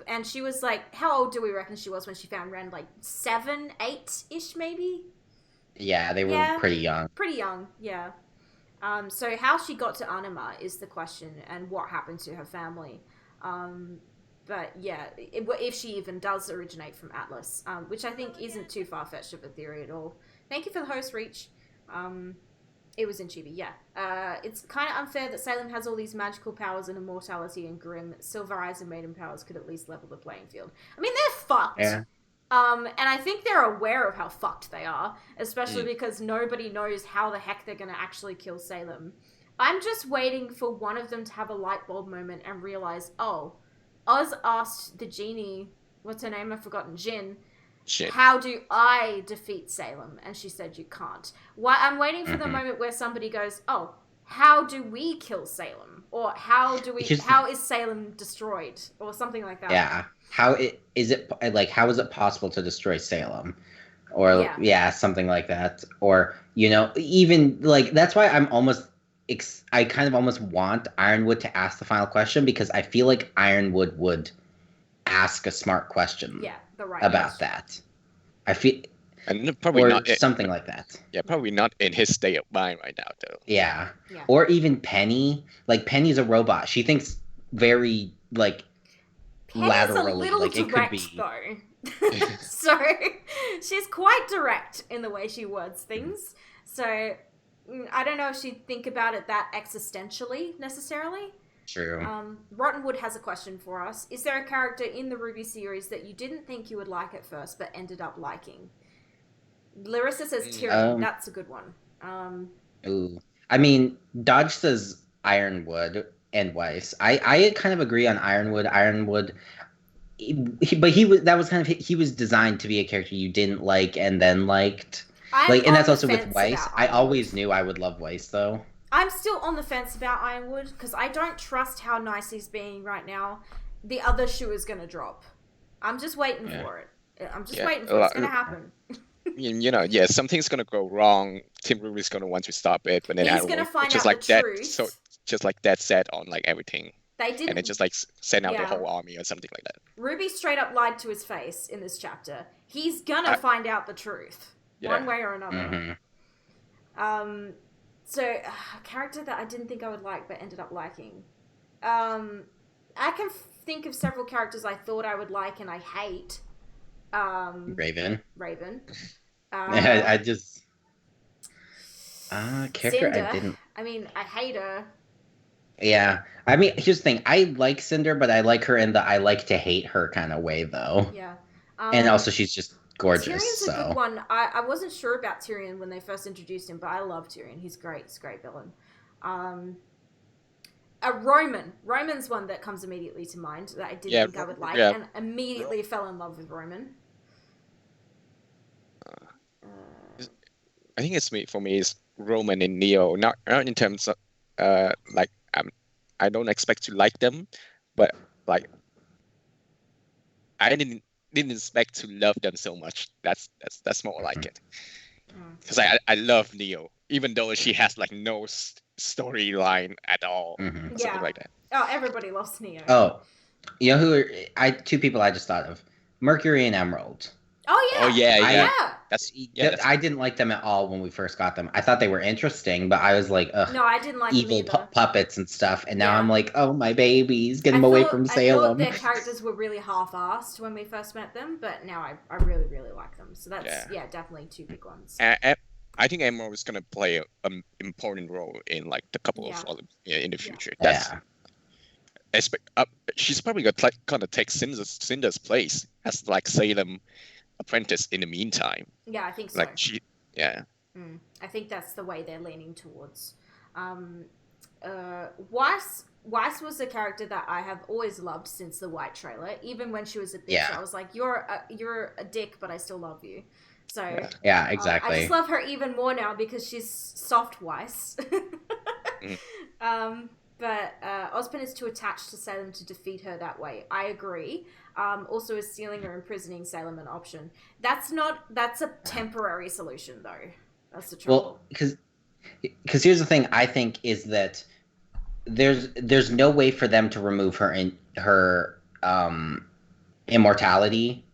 And she was like, how old do we reckon she was when she found Ren? Like 7, 8-ish maybe? Yeah, they were pretty young. Pretty young, yeah. So how she got to Anima is the question, and what happened to her family. But yeah, if she even does originate from Atlas, which I think isn't too far-fetched of a theory at all. Thank you for the host, Reach. It was in Chibi, yeah. It's kind of unfair that Salem has all these magical powers and immortality and Grimm. Silver Eyes and Maiden powers could at least level the playing field. I mean, they're fucked. Yeah. And I think they're aware of how fucked they are, especially because nobody knows how the heck they're going to actually kill Salem. I'm just waiting for one of them to have a light bulb moment and realize, oh, Oz asked the genie, what's her name? I've forgotten, Jin. Shit. How do I defeat Salem? And she said you can't. I'm waiting for the moment where somebody goes, oh, how do we kill Salem? Or how is Salem destroyed? Or something like that. Yeah. How is it possible to destroy Salem? Or something like that. Or, even like that's why I'm almost I kind of almost want Ironwood to ask the final question, because I feel like Ironwood would ask a smart question about that. I feel, and probably not something like that. Yeah, probably not in his state of mind right now, though. Yeah. Or even Penny. Like, Penny's a robot. She thinks very Penny's laterally. A little like direct, it could be. Though. So she's quite direct in the way she words things. So I don't know if she'd think about it that existentially necessarily. True. Rottenwood has a question for us. Is there a character in the RWBY series that you didn't think you would like at first but ended up liking? Larissa says Tyrion. That's a good one. Ooh. I mean, Dodge says Ironwood and Weiss. I kind of agree on Ironwood. Ironwood, he was designed to be a character you didn't like and then liked. And that's also with Weiss. I always knew I would love Weiss, though. I'm still on the fence about Ironwood because I don't trust how nice he's being right now. The other shoe is going to drop. I'm just waiting for it. I'm just waiting for it. It's going to happen. Something's going to go wrong. Tim RWBY's going to want to stop it, but then he's going to find out like the truth. So just like that said on everything. They didn't, and it just send out the whole army or something like that. RWBY straight up lied to his face in this chapter. He's going to find out the truth. One way or another. Mm-hmm. So, a character that I didn't think I would like but ended up liking. I can think of several characters I thought I would like and I hate. Raven. I just... character Cinder. I didn't... I mean, I hate her. Yeah. I mean, here's the thing. I like Cinder, but I like her in the I like to hate her kind of way, though. Yeah. And also, she's just gorgeous. Tyrion's a good one. I wasn't sure about Tyrion when they first introduced him, but I love Tyrion. He's great. He's a great villain. Roman. Roman's one that comes immediately to mind that I didn't think I would like, and immediately fell in love with Roman. I think for me is Roman and Neo, not in terms of like I don't expect to like them, but like I didn't expect to love them so much. That's more like it. Because I love Neo, even though she has like no storyline at all, something like that. Oh, everybody loves Neo. Oh, you know who? Two people I just thought of: Mercury and Emerald. Oh yeah. Oh yeah. That's I didn't like them at all when we first got them. I thought they were interesting, but I was like, ugh. No, I didn't like evil them either. Puppets and stuff. And now I'm like, oh my babies, get them away from Salem. I thought their characters were really half-assed when we first met them, but now I really, really like them. So that's definitely two big ones. I think Emerald is gonna play an important role in like the couple of in the future. She's probably gonna take Cinder's place as like Salem apprentice in the meantime. Yeah, I think so. Like I think that's the way they're leaning towards. Weiss was a character that I have always loved since the White trailer. Even when she was a bitch, I was like, you're a dick, but I still love you. So exactly. I just love her even more now because she's soft Weiss. But Ozpin is too attached to Salem to defeat her that way. I agree. Also, is stealing or imprisoning Salem an option? That's a temporary solution, though. That's the trouble. Well, because here's the thing. I think is that there's no way for them to remove her immortality.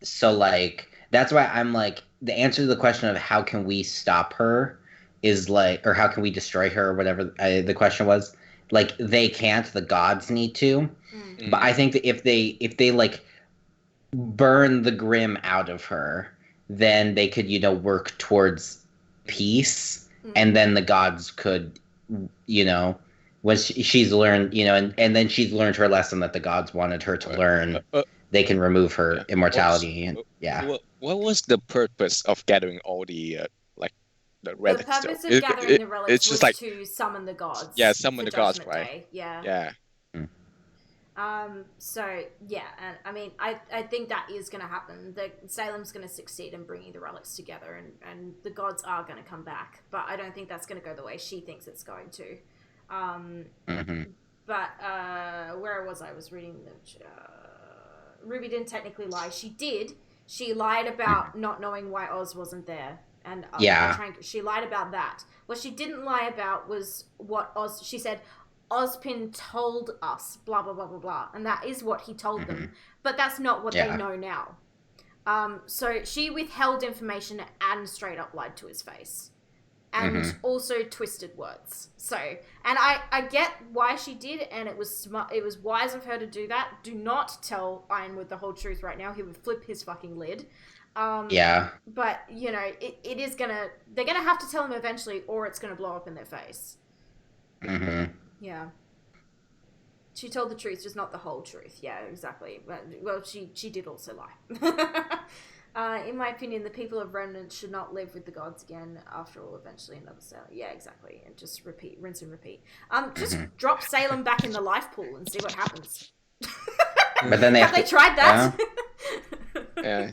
So like that's why I'm like the answer to the question of how can we stop her is like, or how can we destroy her, or whatever the question was. Like they can't, the gods need to. But I think that if they like burn the Grim out of her, then they could work towards peace, and then the gods could when she's learned and then she's learned her lesson that the gods wanted her to learn. They can remove her immortality. What was the purpose of gathering all the the relics? The purpose of gathering the relics was just to summon the gods. Yeah, summon the gods, right? Day. Yeah. Yeah. So yeah, and I mean, I think that is going to happen. Salem's going to succeed in bringing the relics together, and the gods are going to come back. But I don't think that's going to go the way she thinks it's going to. But where was I? Was reading the RWBY didn't technically lie. She did. She lied about not knowing why Oz wasn't there. And she lied about that. What she didn't lie about was what she said, Ozpin told us, blah, blah, blah, blah, blah. And that is what he told them. But that's not what they know now. So she withheld information and straight up lied to his face. And also twisted words. So, and I get why she did, and it was smart. It was wise of her to do that. Do not tell Ironwood the whole truth right now. He would flip his fucking lid. But it is gonna. They're gonna have to tell him eventually, or it's gonna blow up in their face. Yeah. She told the truth, just not the whole truth. Yeah, exactly. Well, she did also lie. In my opinion, the people of Remnant should not live with the gods again. After all, eventually another Salem. Yeah, exactly. And just rinse and repeat. Just drop Salem back in the life pool and see what happens. But then have they tried that? Yeah,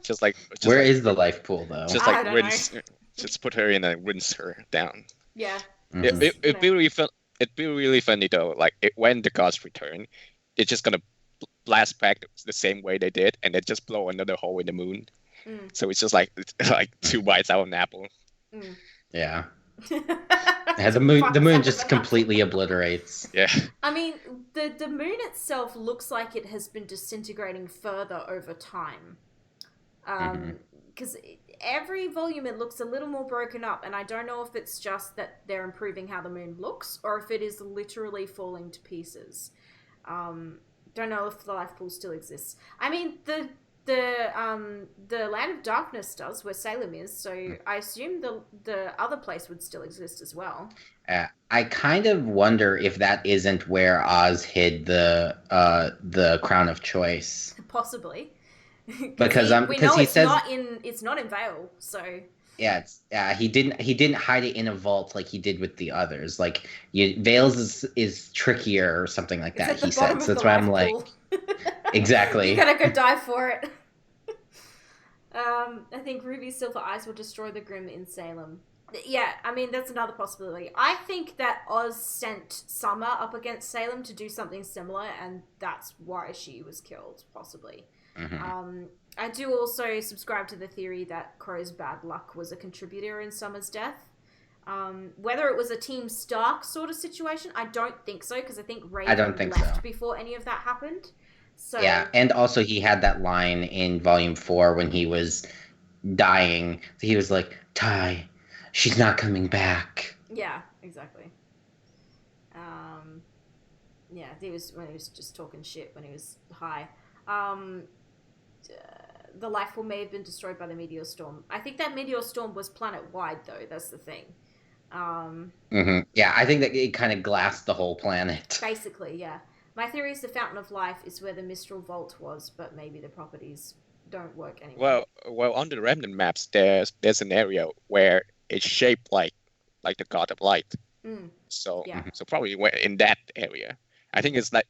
where is the life pool though? Just like rinse, just put her in and rinse her down. Yeah. It'd be really funny though. Like when the gods return, it's just gonna blast back the same way they did, and then just blow another hole in the moon. So it's just like 2 bites out of an apple. Yeah. The moon just completely obliterates. Yeah. I mean, the moon itself looks like it has been disintegrating further over time. Because every volume it looks a little more broken up, and I don't know if it's just that they're improving how the moon looks, or if it is literally falling to pieces. Don't know if the life pool still exists. I mean, the Land of Darkness does, where Salem is, so I assume the other place would still exist as well. I kind of wonder if that isn't where Oz hid the Crown of Choice. Possibly. Because he says it's not in Vale, so He didn't hide it in a vault like he did with the others. Like Vales is trickier or something like It's that. at the He bottom said. of So the that's why life I'm like, pool. exactly. You gotta go dive for it. I think Ruby Silver Eyes will destroy the Grim in Salem. Yeah, I mean, that's another possibility. I think that Oz sent Summer up against Salem to do something similar, and that's why she was killed, possibly. Mm-hmm. I do also subscribe to the theory that Qrow's bad luck was a contributor in Summer's death. Whether it was a Team Stark sort of situation, I don't think so, because I think Raven left before any of that happened. So yeah, and also he had that line in Volume 4 when he was dying. He was like, "Ty, she's not coming back." Yeah, exactly. Yeah, he was when he was just talking shit when he was high. The life form may have been destroyed by the meteor storm. I think that meteor storm was planet-wide, though. That's the thing. Yeah, I think that it kind of glassed the whole planet. Basically, yeah. My theory is the Fountain of Life is where the Mistral Vault was, but maybe the properties don't work anymore. Well, on the remnant maps, there's an area where it's shaped like the God of Light. So yeah. So probably in that area. I think it's like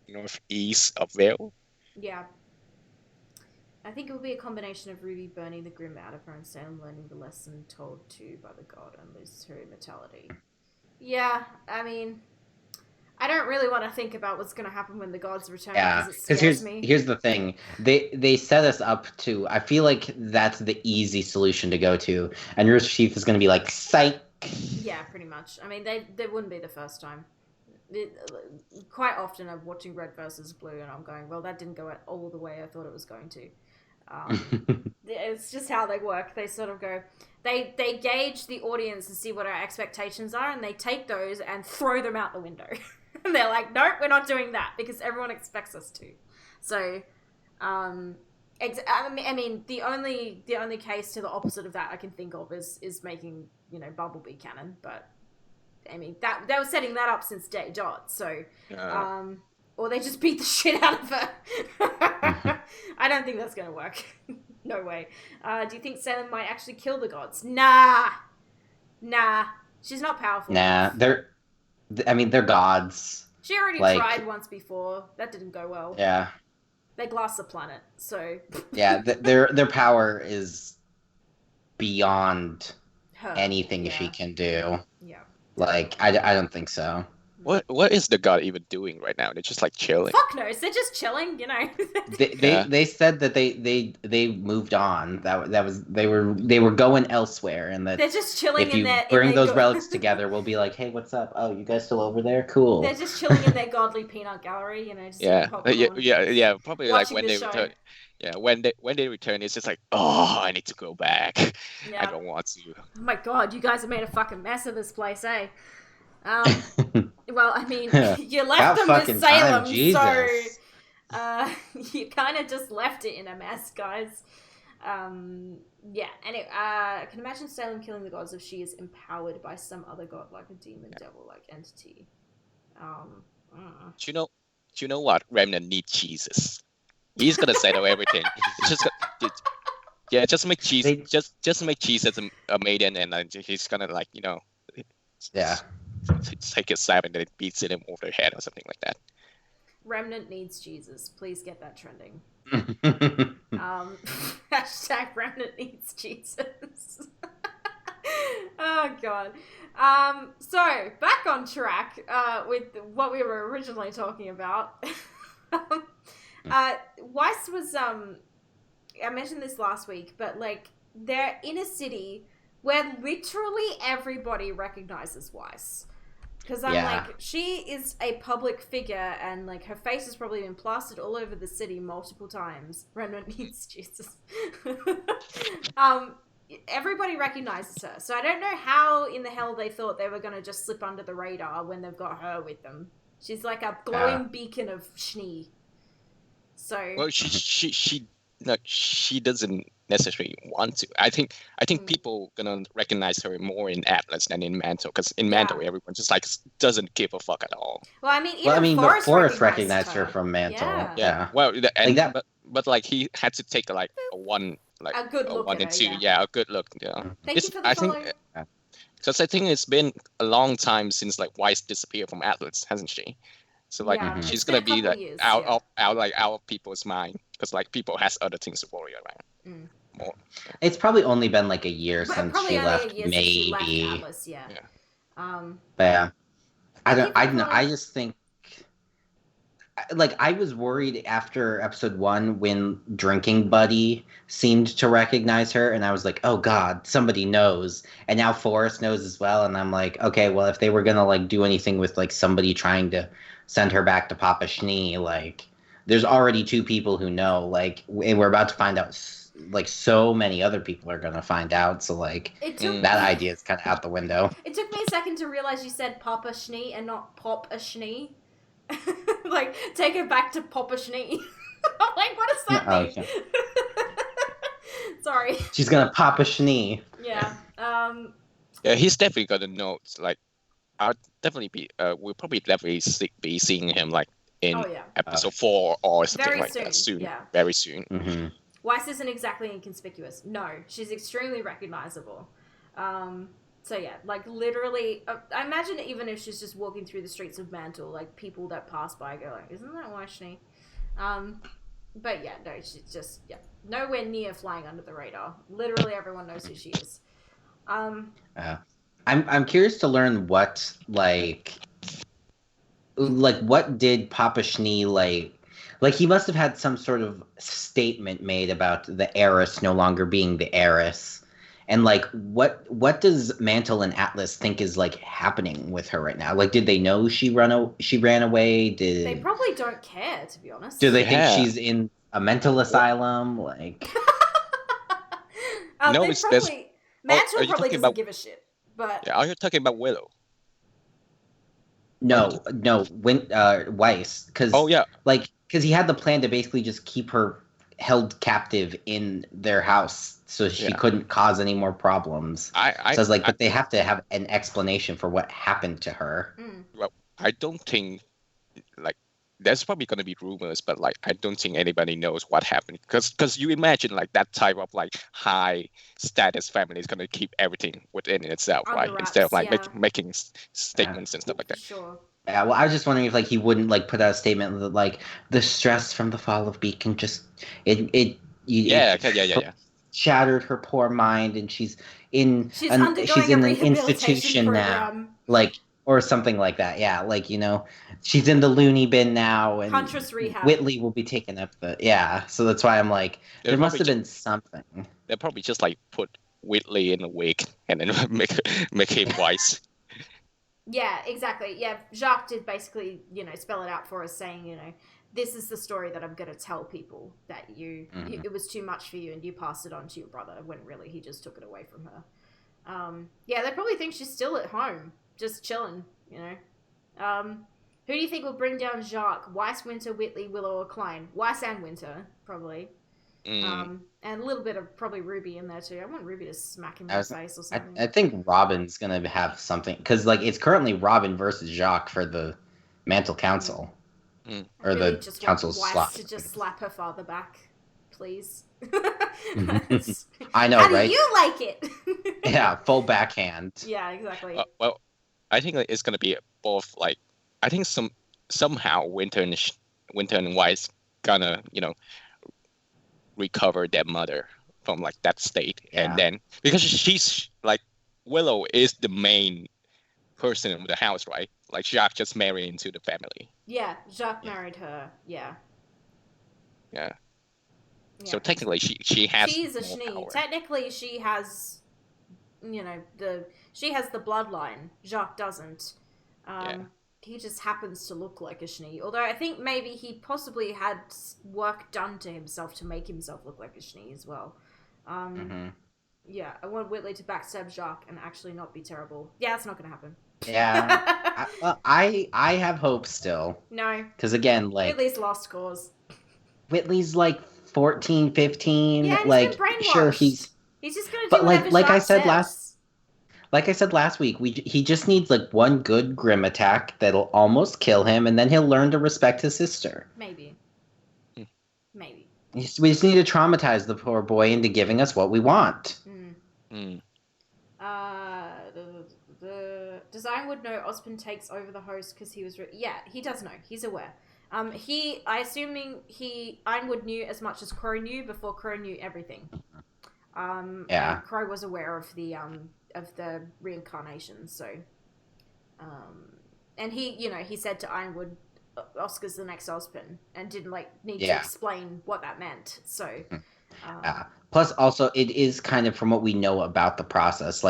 northeast of Vale. Yeah. I think it will be a combination of Ruby burning the Grim out of her and Salem learning the lesson told to by the god and lose her immortality. Yeah, I mean, I don't really want to think about what's going to happen when the gods return because here's the thing. They set us up to. I feel like that's the easy solution to go to, and Rooster Teeth is going to be like, psych. Yeah, pretty much. I mean, they wouldn't be the first time. Quite often I'm watching Red versus Blue and I'm going, well, that didn't go all the way I thought it was going to. It's just how they work. They sort of go, they gauge the audience and see what our expectations are, and they take those and throw them out the window. And they're like, nope, we're not doing that because everyone expects us to. So, I mean, the only case to the opposite of that I can think of is making, Bumblebee canon, but I mean, that they were setting that up since day dot, so or they just beat the shit out of her. I don't think that's gonna work. No way. Do you think Salem might actually kill the gods? Nah. She's not powerful enough. They're gods. She already tried once before. That didn't go well. Yeah. They glassed the planet, so yeah, their power is beyond her. Anything she can do. Yeah. Like, I don't think so. What is the god even doing right now? They're just like chilling. Fuck knows. They're just chilling, They said that they moved on. That was they were going elsewhere, and that they're just chilling. If you bring those relics together, we'll be like, hey, what's up? Oh, you guys still over there? Cool. They're just chilling in their godly peanut gallery, just yeah. Probably like when they return. Yeah, when they return, it's just like, oh, I need to go back. Yeah. I don't want to. Oh my god, you guys have made a fucking mess of this place, eh? Well, I mean, you left them with Salem, so you kind of just left it in a mess, guys. Yeah, anyway, I can imagine Salem killing the gods if she is empowered by some other god, like a demon, devil-like entity. Do you know what? Remnant needs Jesus. He's gonna settle everything. Just make Jesus. Just make Jesus a maiden, and he's gonna take a stab and then it beats it over their head or something like that. Remnant needs Jesus. Please get that trending. Hashtag Remnant needs Jesus. Oh god. So back on track with what we were originally talking about. Weiss was I mentioned this last week, but they're in a city where literally everybody recognizes Weiss. Because I'm she is a public figure, and her face has probably been plastered all over the city multiple times. Remnant needs Jesus. Everybody recognizes her, so I don't know how in the hell they thought they were going to just slip under the radar when they've got her with them. She's like a glowing beacon of schnee. So well, she doesn't necessarily want to. I think people gonna recognize her more in Atlas than in Mantle, because in Mantle everyone just doesn't give a fuck at all. Well, I mean, Forrest recognized her from Mantle. Yeah. Well, but he had to take a like A good look 1 at and her, 2. yeah. Yeah, a good look. Yeah, Thank you for the follow. Because I think it's been a long time since like Weiss disappeared from Atlas, hasn't she? So like Yeah, she's it's been gonna a be couple like years, out yeah. of people's mind because like people has other things to worry around. More. It's probably only been like a year But since probably she only left, a year since she left maybe. Atlas, yeah. But yeah, I Thank don't. you for the follow. I just think. Like I was worried after episode 1 when Drinking Buddy seemed to recognize her, and I was like, "Oh God, somebody knows." And now Forrest knows as well, and I'm like, "Okay, well, if they were gonna like do anything with like somebody trying to send her back to Papa Schnee, like there's already 2 people who know, like, and we're about to find out. Like so many other people are gonna find out, so like that idea is kind of out the window. It took me a second to realize you said Papa Schnee and not Pop a Schnee. Like, take her back to Papa Schnee. I'm like, what does that mean? Okay. Sorry. She's gonna Papa Schnee. Yeah. Yeah, he's definitely gonna know. Like, I'll definitely be. We'll probably definitely be seeing him like in episode 4 or something very like soon. that soon. Yeah. Very soon. Mm-hmm. Weiss isn't exactly inconspicuous. No, she's extremely recognizable. So yeah, like literally, I imagine even if she's just walking through the streets of Mantle, like people that pass by go like, "Isn't that Weiss-Schnee?" But yeah, no, she's just nowhere near flying under the radar. Literally, everyone knows who she is. I'm curious to learn what like what did Papa Schnee like he must have had some sort of statement made about the heiress no longer being the heiress. And like what does Mantle and Atlas think is like happening with her right now? Like did they know she ran away? They probably don't care, to be honest. Do they think she's in a mental asylum? Like no, it's probably Mantle probably doesn't give a shit. But are you talking about Willow? No, Weiss, because because he had the plan to basically just keep her held captive in their house so she couldn't cause any more problems. So I was like, but they have to have an explanation for what happened to her. Well, I don't think like there's probably going to be rumors, but like I don't think anybody knows what happened because you imagine like that type of like high status family is going to keep everything within itself, right? Wraps, instead of like making statements and stuff like that. Sure. Yeah, well, I was just wondering if like he wouldn't like put out a statement that like the stress from the fall of Beacon just it shattered her poor mind and she's in an institution program. now, like or something like that. Yeah, like she's in the loony bin now and Conscious rehab. Whitley will be taking up the so that's why I'm like there must have been something. They'll probably just like put Whitley in a wig and then make him Weiss. Yeah, exactly. Yeah, Jacques did basically, spell it out for us saying, this is the story that I'm going to tell people that it was too much for you and you passed it on to your brother when really he just took it away from her. Yeah, they probably think she's still at home, just chilling, Who do you think will bring down Jacques? Weiss, Winter, Whitley, Willow, or Klein? Weiss and Winter, probably. And a little bit of probably Ruby in there too. I want Ruby to smack him in the face or something. I think Robin's gonna have something because like it's currently Robin versus Jacques for the Mantle Council or really the council's slot. To just slap her father back, please. I know, How right? do you like it? Yeah, full backhand. Yeah, exactly. Well, I think it's gonna be both. Like, I think somehow Winter and Weiss gonna recover their mother from like that state, and then because she's like Willow is the main person in the house, right? Like Jacques just married into the family. Yeah, Jacques married her. Yeah. So technically, she has. She's a Schnee. Power. Technically, she has, she has the bloodline. Jacques doesn't. He just happens to look like a Schnee. Although I think maybe he possibly had work done to himself to make himself look like a Schnee as well. Yeah, I want Whitley to backstab Jacques and actually not be terrible. Yeah, it's not going to happen. Yeah. I have hope still. No. Because again, like... Whitley's lost cause. Whitley's like 14, 15. Yeah, and like, he's been brainwashed. Sure, he's just going to do whatever like Jacques says. Like I said last week, he just needs like one good Grim attack that'll almost kill him, and then he'll learn to respect his sister. Maybe. Maybe. We just need to traumatize the poor boy into giving us what we want. Mm. Does Ironwood know Ozpin takes over the host because he was... yeah, he does know. He's aware. Ironwood knew as much as Qrow knew before Qrow knew everything. And Qrow was aware of the reincarnation, so... and he said to Ironwood, Oscar's the next Ozpin, and didn't, need to explain what that meant, so... Plus, also, it is kind of from what we know about the process,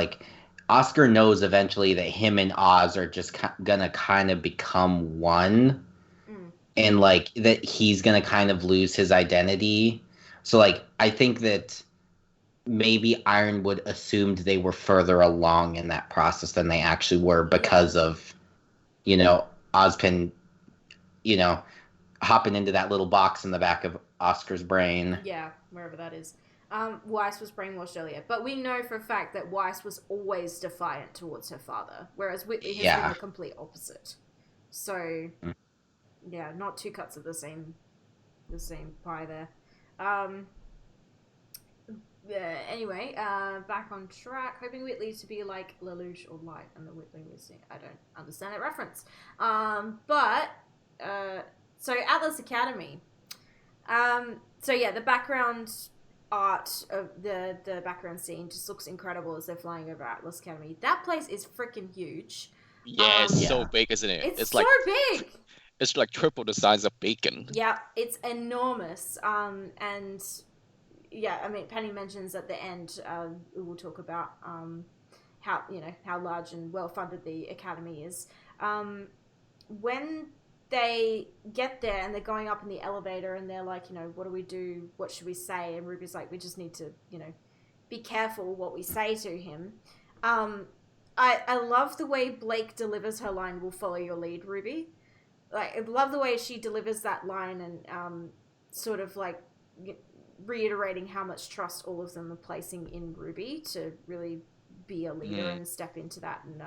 Oscar knows eventually that him and Oz are just gonna kind of become one, and that he's gonna kind of lose his identity. So I think that maybe Ironwood assumed they were further along in that process than they actually were because of, Ozpin, hopping into that little box in the back of Oscar's brain. Yeah, wherever that is. Weiss was brainwashed earlier, but we know for a fact that Weiss was always defiant towards her father, whereas Whitley has been the complete opposite. So, yeah, not two cuts of the same pie there. Anyway, back on track. Hoping Whitley to be like Lelouch or Light, and the Whitley was... I don't understand that reference. So Atlas Academy. The background art of the background scene just looks incredible as they're flying over Atlas Academy. That place is freaking huge. Yeah, it's so big, isn't it? It's so big. It's like triple the size of Bacon. Yeah, it's enormous. And yeah, I mean, Penny mentions at the end, we'll talk about how large and well funded the academy is. When they get there and they're going up in the elevator and they're like, what do we do? What should we say? And Ruby's like, we just need to, be careful what we say to him. I love the way Blake delivers her line, "We'll follow your lead, Ruby." I love the way she delivers that line and sort of reiterating how much trust all of them are placing in Ruby to really be a leader and step into that and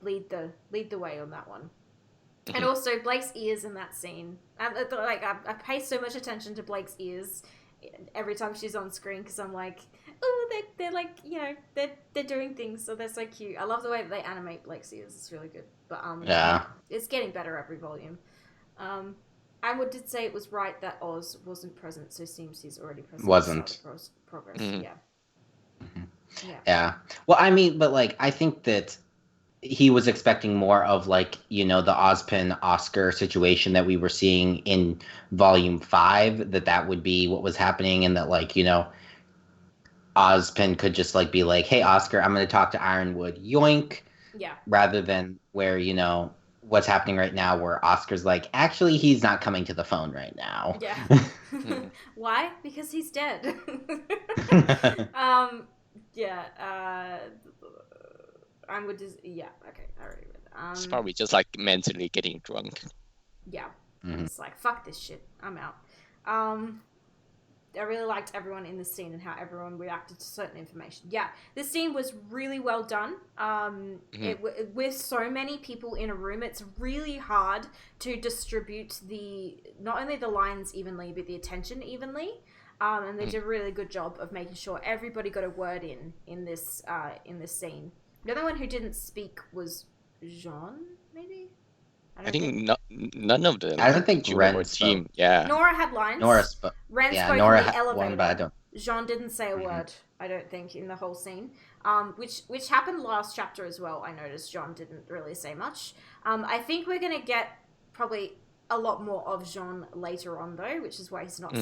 lead the way on that one. And also Blake's ears in that scene. I pay so much attention to Blake's ears every time she's on screen because I'm like, oh, they're they're doing things, so they're so cute. I love the way that they animate Blake's ears. It's really good. But it's getting better every volume. Ironwood did say it was right that Oz wasn't present, so it seems he's already present. Wasn't. Progress, Yeah. Well, I mean, but I think that he was expecting more of the Ozpin Oscar situation that we were seeing in volume 5, that would be what was happening, and that Ozpin could just be like, hey Oscar, I'm going to talk to Ironwood, yoink. Yeah. Rather than where what's happening right now, where Oscar's like, actually he's not coming to the phone right now. Yeah. Why? Because he's dead. Ironwood is... yeah, okay, I already read that. It's probably just mentally getting drunk. Yeah. It's fuck this shit, I'm out. I really liked everyone in this scene and how everyone reacted to certain information. Yeah, this scene was really well done. With so many people in a room, it's really hard to distribute not only the lines evenly, but the attention evenly. And they did a really good job of making sure everybody got a word in this scene. The only one who didn't speak was Jean, maybe? I think none of them. I don't think Ren team. spoke. Yeah. Nora had lines. Nora spoke. Ren spoke Nora in the had elevator. one, but I don't. Jean didn't say a word, I don't think, in the whole scene. Which happened last chapter as well. I noticed Jean didn't really say much. I think we're gonna get probably a lot more of Jean later on though, which is why he's not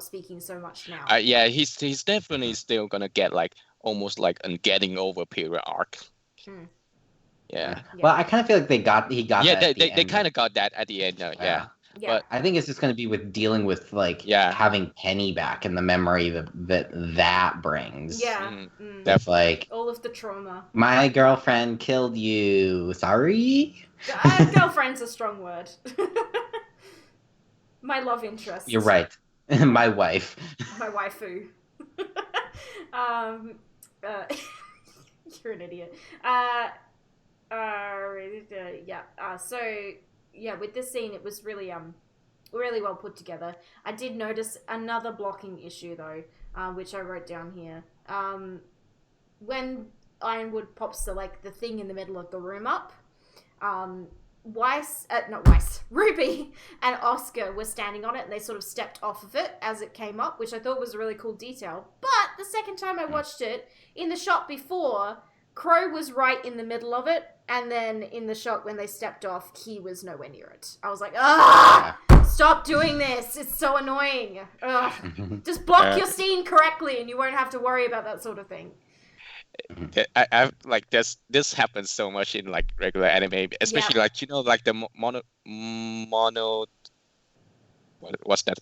speaking so much now. Yeah, he's definitely still gonna get almost a getting over period arc. Yeah. Well, I kind of feel like he got. Yeah, that they kind of got that at the end. Yeah. But I think it's just going to be with dealing with having Penny back and the memory that brings. Yeah. Definitely. All of the trauma. My girlfriend killed you. Sorry. Girlfriend's a strong word. My love interest. You're right. My wife. My waifu. You're an idiot. So with this scene, it was really Really well put together. I did notice another blocking issue though, which I wrote down here. When Ironwood pops the thing in the middle of the room up, Ruby and Oscar were standing on it and they sort of stepped off of it as it came up, which I thought was a really cool detail. But the second time I watched it, in the shot before, Qrow was right in the middle of it, and then in the shot when they stepped off, he was nowhere near it. I was like, stop doing this. It's so annoying. Just block your scene correctly and you won't have to worry about that sort of thing. I like this happens so much in like regular anime, especially like like the mono what's that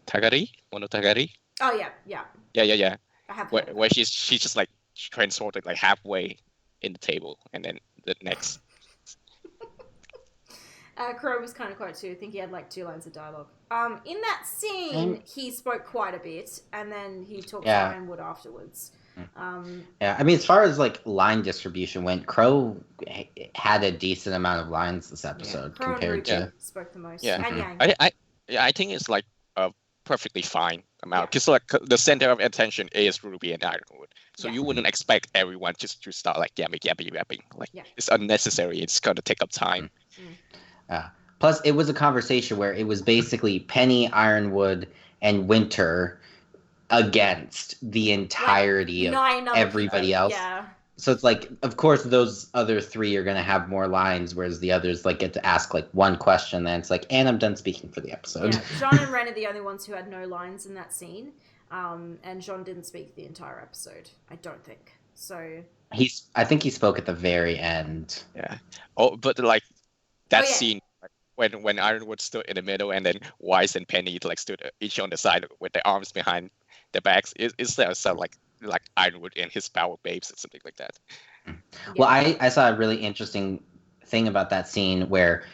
Monogatari? Oh yeah. Yeah. I have where she's just like transported like halfway in the table and then the next. Qrow was kind of quiet too. I think he had like 2 lines of dialogue. In that scene, he spoke quite a bit, and then he talked to Ironwood afterwards. Yeah, I mean, as far as like line distribution went, Qrow had a decent amount of lines this episode compared to spoke the most. Yeah, and Yang. I think it's like a perfectly fine amount because like the center of attention is Ruby and Ironwood, so you wouldn't expect everyone just to start like yapping. Like it's unnecessary. It's gonna take up time. Plus, it was a conversation where it was basically Penny, Ironwood, and Winter against the entirety of everybody else. Yeah. So it's like, of course, those other 3 are going to have more lines, whereas the others like get to ask like one question. Then it's like, and I'm done speaking for the episode. Yeah. Jean and Ren are the only ones who had no lines in that scene, and Jean didn't speak the entire episode. I don't think so. I think he spoke at the very end. Yeah. Oh, but like that scene. When Ironwood stood in the middle and then Weiss and Penny like stood each on the side with their arms behind their backs, is there some like Ironwood and his power babes or something like that? Well, I saw a really interesting thing about that scene where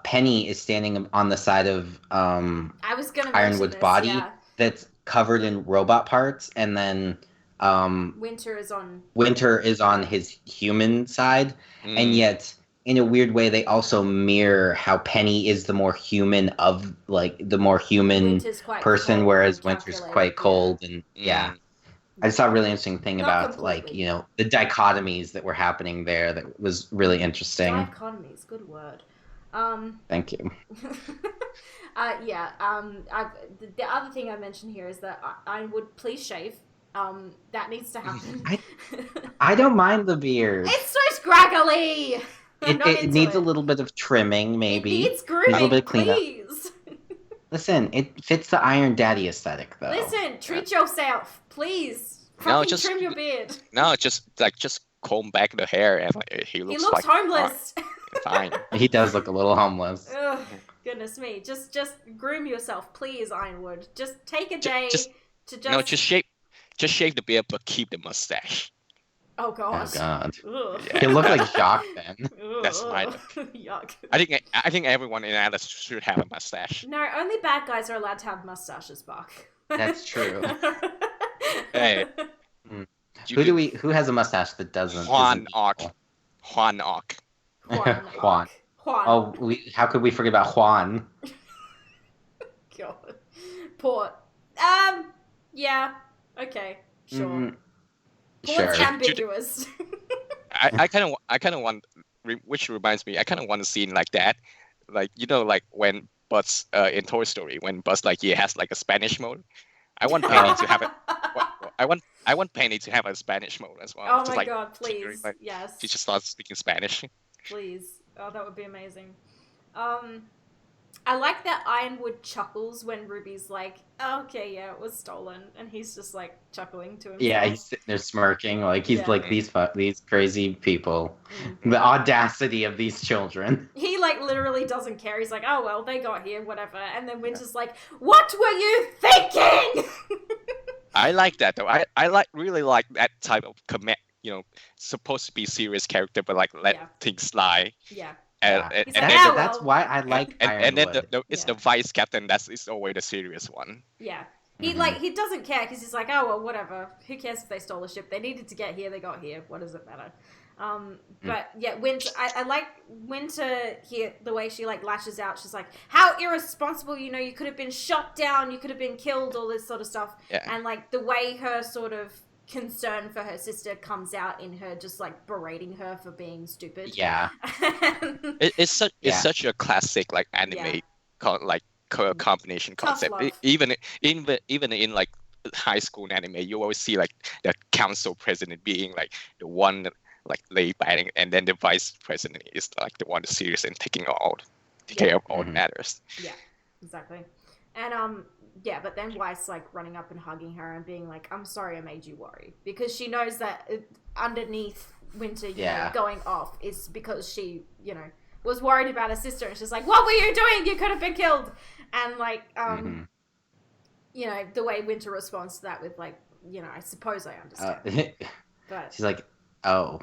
Penny is standing on the side of Ironwood's body that's covered in robot parts, and then Winter is on his human side, and yet in a weird way, they also mirror how Penny is the more human person, whereas Winter's quite cold. And I saw a really interesting thing about the dichotomies that were happening there. That was really interesting. Dichotomies, good word. Thank you. The other thing I mentioned here is that I would please shave. That needs to happen. I don't mind the beard. It's so scraggly. It needs a little bit of trimming, maybe. It needs grooming, a little bit of cleanup. please. Listen, it fits the Iron Daddy aesthetic, though. Listen, treat yourself, please. Trim your beard. No, just comb back the hair, and he looks homeless. Fine. He does look a little homeless. Ugh, goodness me. Just groom yourself, please, Ironwood. Just take a day to just... No, just shave the beard, but keep the mustache. Oh god. He looked like Jacques then. That's my Yuck. I think everyone in Alice should have a mustache. No, only bad guys are allowed to have mustaches, Bach. That's true. Hey. Who has a mustache that doesn't? Juan Ock. Juan. Oh, how could we forget about Juan? God. Port. Yeah. Okay. Sure. Port's ambiguous. I kind of want, which reminds me, I kind of want a scene like that, like like when Buzz in Toy Story, when Buzz he has like a Spanish mode. I want Penny to have it. I want Penny to have a Spanish mode as well. Oh my god, please. Yes. She just starts speaking Spanish. Please. Oh, that would be amazing. I like that Ironwood chuckles when Ruby's like, oh, okay, yeah, it was stolen. And he's just like chuckling to himself. Yeah, he's sitting there smirking. Like, he's like, these crazy people. Mm-hmm. The audacity of these children. He literally doesn't care. He's like, oh, well, they got here, whatever. And then Winter's like, what were you thinking? I like that, though. I really like that type of supposed to be serious character, but let things slide. Yeah. That's why I like Ironwood. And then it's the vice captain is always the serious one. Yeah. He doesn't care because he's like, oh well, whatever. Who cares if they stole a ship? They needed to get here. They got here. What does it matter? But yeah, Winter. I like Winter here. The way she like lashes out. She's like, how irresponsible! You know, you could have been shot down. You could have been killed. All this sort of stuff. Yeah. And like the way her sort of concern for her sister comes out in her just like berating her for being stupid. Yeah. It's such a classic like anime combination concept. Even in like high school anime, you always see like the council president being like the one like laid back, and then the vice president is like the one serious and taking care of all the matters. Yeah, exactly. And but then Weiss like running up and hugging her and being like, I'm sorry I made you worry, because she knows that underneath Winter going off is because she was worried about her sister, and she's like, what were you doing? You could have been killed. And like the way Winter responds to that with like, I suppose I understand. But she's like, oh,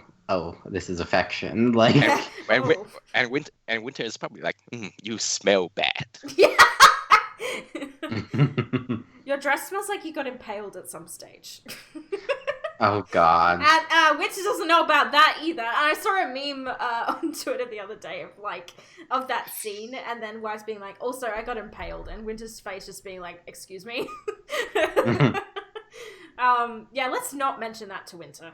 this is affection. Like, and Winter is probably like, you smell bad. Yeah. Your dress smells like you got impaled at some stage. Oh God. And Winter doesn't know about that either. And I saw a meme on Twitter the other day of that scene, and then Weiss being like, also I got impaled, and Winter's face just being like, excuse me. Let's not mention that to Winter.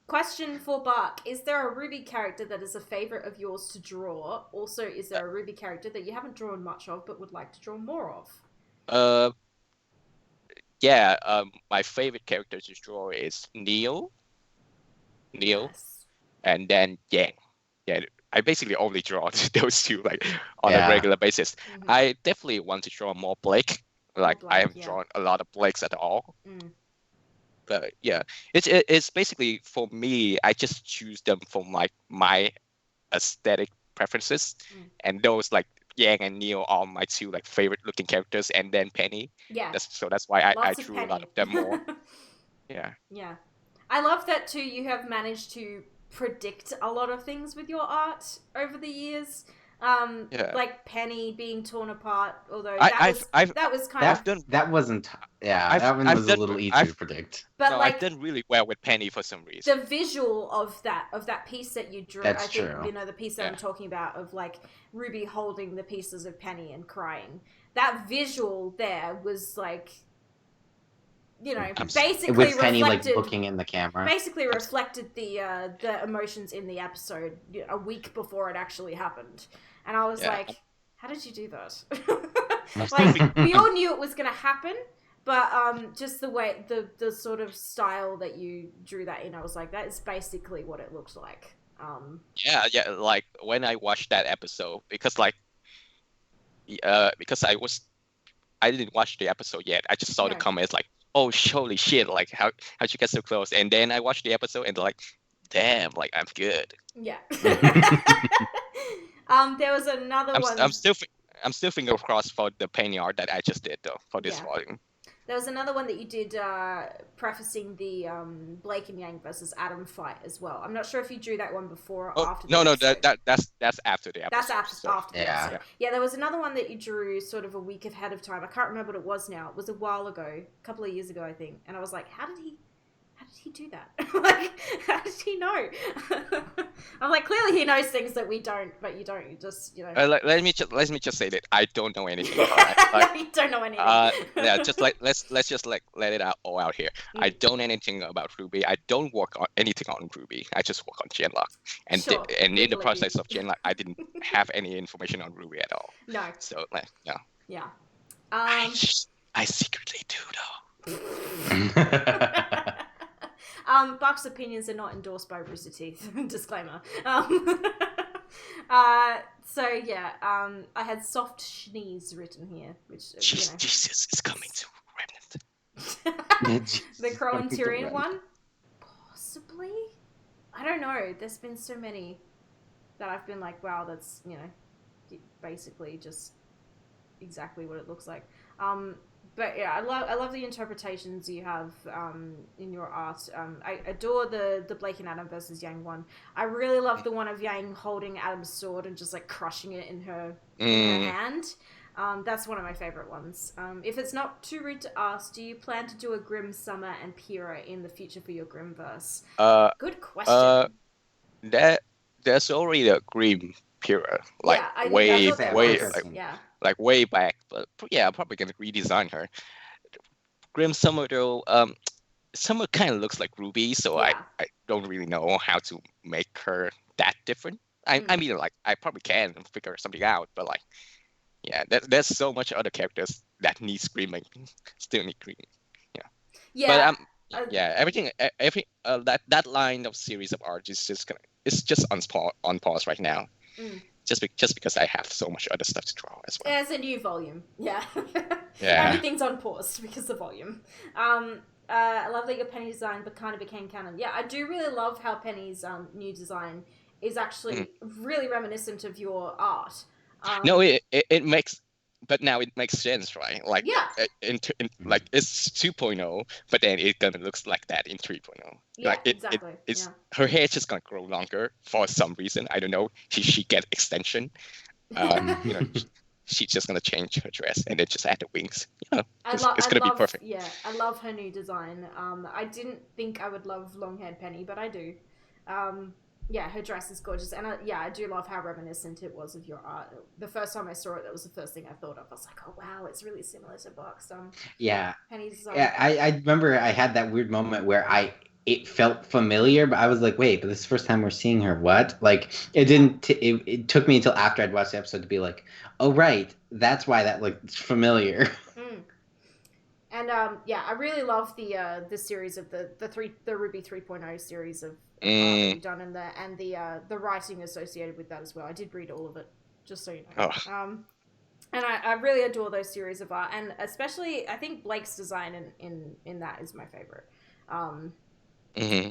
Question for Bach. Is there a RWBY character that is a favorite of yours to draw? Also, is there a RWBY character that you haven't drawn much of but would like to draw more of? My favorite character to draw is Neil, Yes. and then Yang. Yeah, I basically only draw those two like on a regular basis. Mm-hmm. I definitely want to draw more Blake. Like I haven't drawn a lot of Blakes at all. But yeah, it's basically, for me, I just choose them from like my aesthetic preferences, and those like Yang and Neil are my two like favorite looking characters, and then Penny. Yeah. That's why I drew Penny. A lot of them more. Yeah. Yeah. I love that too. You have managed to predict a lot of things with your art over the years. Like Penny being torn apart, although that was kind of... That wasn't... Yeah, that one was a little easier to predict. But I've done really well with Penny for some reason. The visual of that piece that you drew, That's I think, true. the piece that I'm talking about of like RWBY holding the pieces of Penny and crying, that visual there was like... basically with Penny reflected, like looking in the camera. Basically reflected the emotions in the episode a week before it actually happened, and I was like, "How did you do that?" Like we all knew it was going to happen, but just the way the sort of style that you drew that in, I was like, that is basically what it looked like. Like when I watched that episode, because I didn't watch the episode yet. I just saw the comments like, oh, holy shit, like how'd you get so close? And then I watched the episode and like, damn, like I'm good. Yeah. There was another one. I'm still finger crossed for the painting art that I just did though for this volume. There was another one that you did prefacing the Blake and Yang versus Adam fight as well. I'm not sure if you drew that one before or after. No, that's after the episode. That's after the episode. Yeah, there was another one that you drew sort of a week ahead of time. I can't remember what it was now. It was a while ago, a couple of years ago, I think. And I was like, how did he do that? Like, how did he know? I'm like, clearly he knows things that we don't, but you don't. You just, let me just say that I don't know anything about it. Like, you don't know anything. Just like let's just like let it all out here. I don't know anything about RWBY. I don't work on anything on RWBY. I just work on Genlock, and in the process of Genlock, I didn't have any information on RWBY at all. No. So like, no. Yeah. I secretly do though. Bach's opinions are not endorsed by Rooster Teeth. Disclaimer. I had soft schnees written here, which Jesus is coming to Remnant. The Qrow and Tyrion one, possibly. I don't know. There's been so many that I've been like, wow, that's basically just exactly what it looks like. But yeah, I love the interpretations you have in your art. I adore the Blake and Adam versus Yang one. I really love the one of Yang holding Adam's sword and just like crushing it in her hand. That's one of my favorite ones. If it's not too rude to ask, do you plan to do a Grim Summer and Pyrrha in the future for your Grimverse? Good question. That there's already a Grim Pyrrha, like Yeah, I way thought there way was. like Yeah. like way back. But yeah, I'm probably gonna redesign her. Grim Summer though, Summer kind of looks like Ruby, so Yeah. I don't really know how to make her that different. I mean, like I probably can figure something out, but like, yeah, there's so much other characters that need screaming, still need screaming. Yeah. But yeah, that line of series of art is just on pause right now. Just because I have so much other stuff to draw as well. There's a new volume. Yeah. Yeah. Everything's on pause because of volume. I love that your Penny design but kind of became canon. Yeah, I do really love how Penny's new design is actually really reminiscent of your art. No, it makes, but now it makes sense, right? Like, yeah, like it's 2.0, but then it gonna looks like that in 3.0. Yeah, Like exactly. It's yeah. her hair just gonna grow longer for some reason. I don't know. She get extension. You know, she's just gonna change her dress and then just add the wings. You know, it's gonna be perfect. Yeah, I love her new design. I didn't think I would love long-haired Penny, but I do. Yeah, her dress is gorgeous, and I do love how reminiscent it was of your art. The first time I saw it, that was the first thing I thought of. I was like, oh wow, it's really similar to Bach's. Yeah. Penny's. Yeah, I remember I had that weird moment where it felt familiar, but I was like, wait, but this is the first time we're seeing her. What? Like, it didn't. It took me until after I'd watched the episode to be like, oh right, that's why that looked familiar. And yeah, I really love the series of the RWBY 3.0 series of that you've done in there, and the writing associated with that as well. I did read all of it, just so you know. And I really adore those series of art, and especially I think Blake's design in that is my favorite.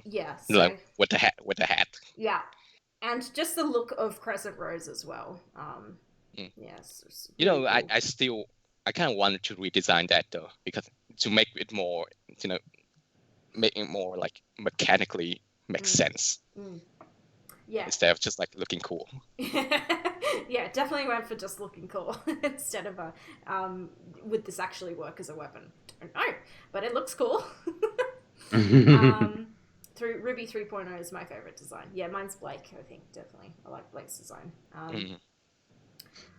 Yeah, so, like with the hat. Yeah, and just the look of Crescent Rose as well. Yes, you know, cool. I kind of wanted to redesign that though, because to make it more, you know, make it more like mechanically make sense. Yeah. Instead of just like looking cool. Yeah, definitely went for just looking cool instead of would this actually work as a weapon? Don't know, but it looks cool. Through RWBY 3.0 is my favorite design. Yeah, mine's Blake. I think definitely I like Blake's design.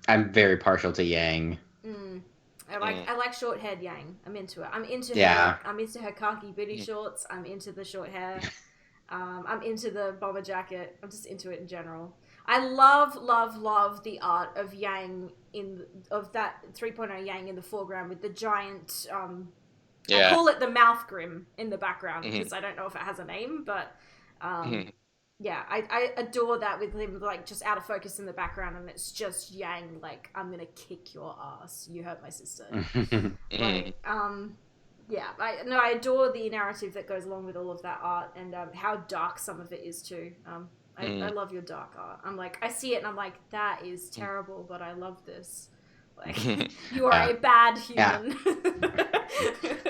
I'm very partial to Yang. I like short haired Yang. I'm into it. I'm into her khaki booty shorts. I'm into the short hair. I'm into the bomber jacket. I'm just into it in general. I love the art of Yang of that 3.0 Yang in the foreground with the giant. I call it the mouth grim in the background because I don't know if it has a name, but yeah, I adore that with him like just out of focus in the background, and it's just Yang like, I'm gonna kick your ass. You hurt my sister. Like, yeah, I adore the narrative that goes along with all of that art, and how dark some of it is too. I love your dark art. I'm like, I see it and I'm like, that is terrible, but I love this. Like, you are a bad human.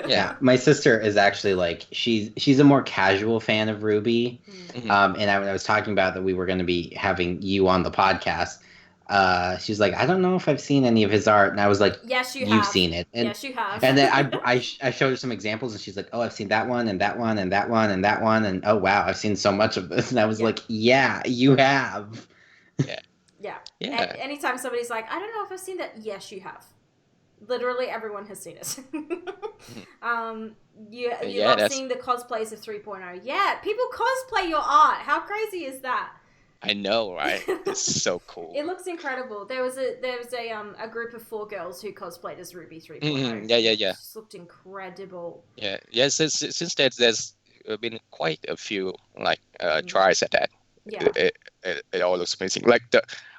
Yeah, my sister is actually like, she's a more casual fan of RWBY. And I was talking about that we were going to be having you on the podcast. She's like, I don't know if I've seen any of his art, and I was like, yes, you've seen it. And, yes, you have. And then I showed her some examples, and she's like, oh, I've seen that one and that one and that one and that one, and oh wow, I've seen so much of this. And I was like, yeah, you have. Yeah. Anytime somebody's like, I don't know if I've seen that, yes, you have. Literally everyone has seen it. You love seeing the cosplays of 3.0. Yeah, people cosplay your art. How crazy is that? I know, right? It's so cool. It looks incredible. There was a group of 4 girls who cosplayed as RWBY 3.0. Yeah. It just looked incredible. Yeah. Since there's been quite a few like tries at that. Yeah. It all looks amazing. Like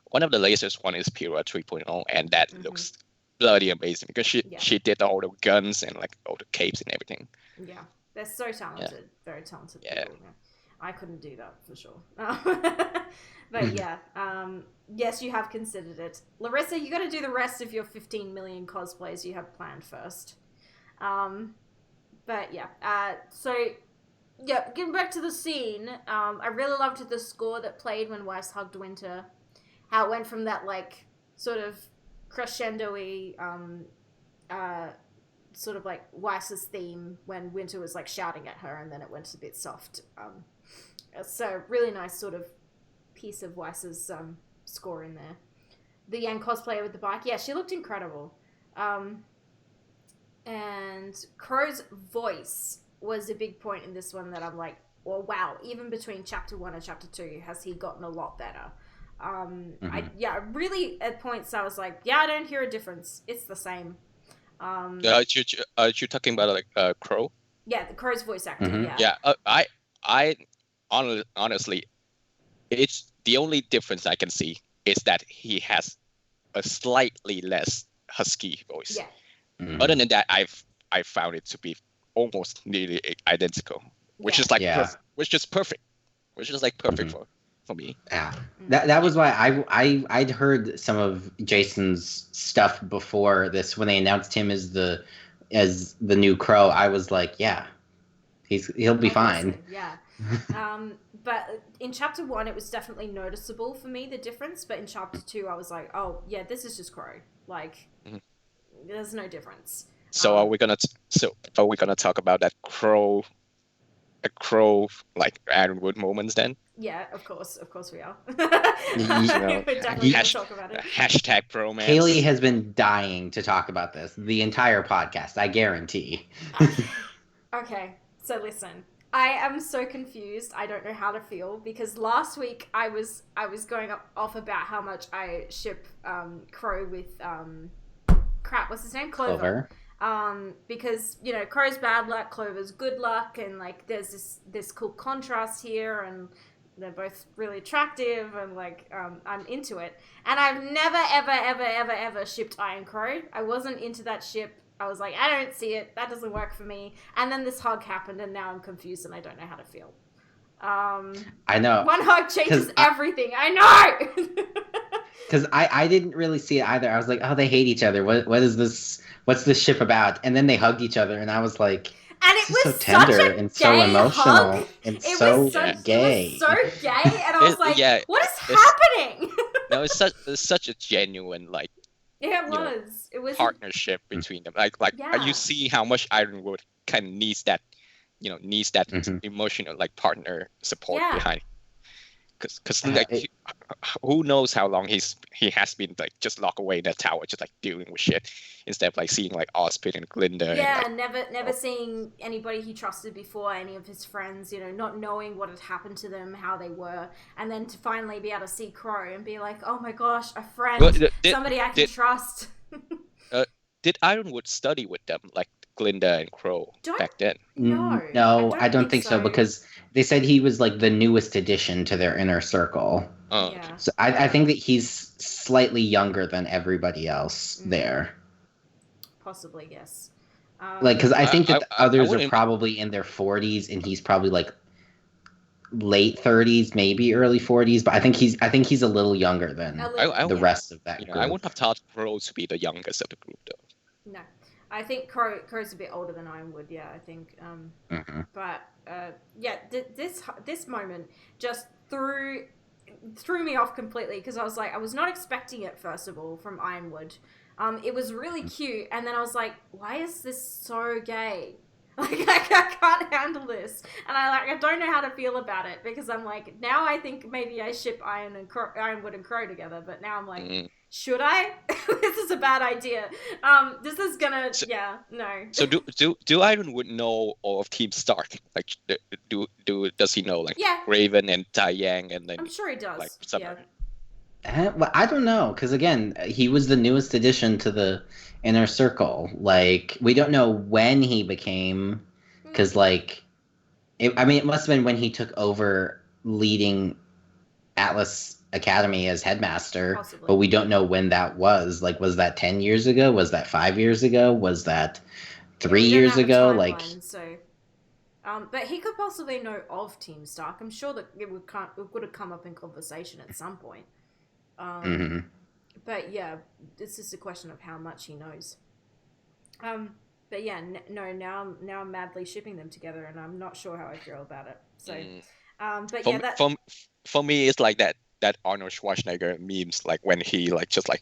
one of the latest one is Pyrrha 3.0, and that looks bloody amazing because she did all the guns and like all the capes and everything. Yeah, they're so talented, very talented people. Yeah. I couldn't do that for sure. But yeah, yes, you have considered it. Larissa, you got to do the rest of your 15 million cosplays you have planned first. But yeah, so yeah, getting back to the scene, I really loved the score that played when Weiss hugged Winter. How it went from that like sort of crescendo-y, sort of like Weiss's theme when Winter was like shouting at her, and then it went a bit soft. So really nice sort of piece of Weiss's score in there. The Yang cosplayer with the bike, yeah, she looked incredible. And Qrow's voice was a big point in this one that I'm like, well, wow, even between chapter 1 and chapter 2 has he gotten a lot better. Really at points I was like, yeah, I don't hear a difference, it's the same. You talking about like Qrow? Yeah, the Qrow's voice actor. Yeah, I honestly, it's the only difference I can see is that he has a slightly less husky voice. Yeah. Other than that, I found it to be almost nearly identical, which is like which is perfect, which is like perfect for me. Yeah, that was why I'd heard some of Jason's stuff before this when they announced him as the new Qrow. I was like, yeah, he'll be fine. Yeah. But in chapter 1, it was definitely noticeable for me, the difference. But in chapter 2, I was like, oh yeah, this is just Qrow. Like, there's no difference. So are we gonna talk about that Qrow like Ironwood moments then? Yeah, of course we are. We're definitely gonna talk about it. Hashtag bromance. Haley has been dying to talk about this the entire podcast, I guarantee. Okay, so listen. I am so confused. I don't know how to feel because last week I was going off about how much I ship Qrow with what's his name? Clover. Because Qrow's bad luck, Clover's good luck, and like there's this cool contrast here, and they're both really attractive, and like I'm into it. And I've never ever shipped IronQrow. I wasn't into that ship. I was like, I don't see it. That doesn't work for me. And then this hug happened, and now I'm confused, and I don't know how to feel. I know. One hug changes everything. I know. Because I didn't really see it either. I was like, oh, they hate each other. What is this? What's this ship about? And then they hugged each other, and I was like, and it was so tender and so emotional hug. And so gay. It was so gay, and I was like, what is happening? No, it's such a genuine like. Yeah, it was partnership between them. Like you see how much Ironwood kind of needs that emotional like partner support behind. Because like who knows how long he has been like just locked away in that tower, just like dealing with shit, instead of like seeing like Ozpin and Glinda. Yeah, and, like, never seeing anybody he trusted before, any of his friends, not knowing what had happened to them, how they were, and then to finally be able to see Qrow and be like, oh my gosh, a friend, somebody I can trust. Did Ironwood study with them, like Glinda and Qrow back then? No, I don't think so because they said he was like the newest addition to their inner circle. Oh, yeah. So I think that he's slightly younger than everybody else there. Possibly, yes. Because I think that the others are probably in their 40s, and he's probably like late 30s, maybe early 40s. But I think he's a little younger than the rest of that group. I wouldn't have thought Qrow to be the youngest of the group, though. No. I think Qrow's a bit older than Ironwood, yeah, I think. But, this moment just threw me off completely because I was like, I was not expecting it, first of all, from Ironwood. It was really cute, and then I was like, why is this so gay? Like, I can't handle this. And I don't know how to feel about it because I'm like, now I think maybe I ship Ironwood and Qrow together, but now I'm like, should I? This is a bad idea. This is gonna, no. So do Ironwood know all of Team Stark? Like, does he know like Raven and Diane and then? I'm sure he does. Like, Well, I don't know, because again, he was the newest addition to the inner circle. Like, we don't know when he became, because like, it must have been when he took over leading Atlas Academy as headmaster. Possibly. But we don't know when that was. Like, was that 10 years ago? Was that 5 years ago? Was that 3 years ago? Like, so. But he could possibly know of Team Stark. I'm sure that it would have come up in conversation at some point. But yeah, it's just a question of how much he knows. But yeah, now I'm madly shipping them together, and I'm not sure how I feel about it. So, but for me, it's like that Arnold Schwarzenegger memes, like when he like just like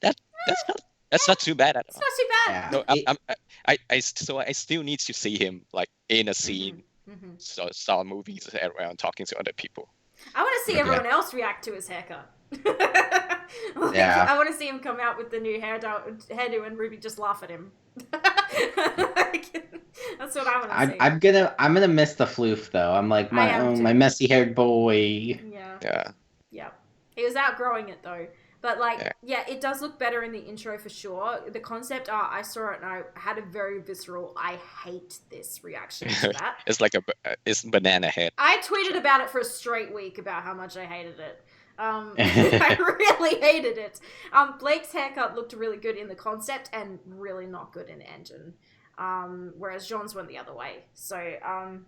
That's not That's not too bad at It's all. not too bad. No, I still need to see him like in a scene, so saw movies around talking to other people. I want to see everyone else react to his haircut. Yeah. I want to see him come out with the new hairdo and Ruby just laugh at him. That's what I want to see. I'm gonna miss the floof though. I'm like my messy haired boy. Yeah. He was outgrowing it though. But it does look better in the intro for sure. The concept art, I saw it and I had a very visceral, I hate this reaction to that. It's like it's banana head. I tweeted about it for a straight week about how much I hated it. I really hated it. Blake's haircut looked really good in the concept and really not good in the engine. Whereas Jean's went the other way. So, I'm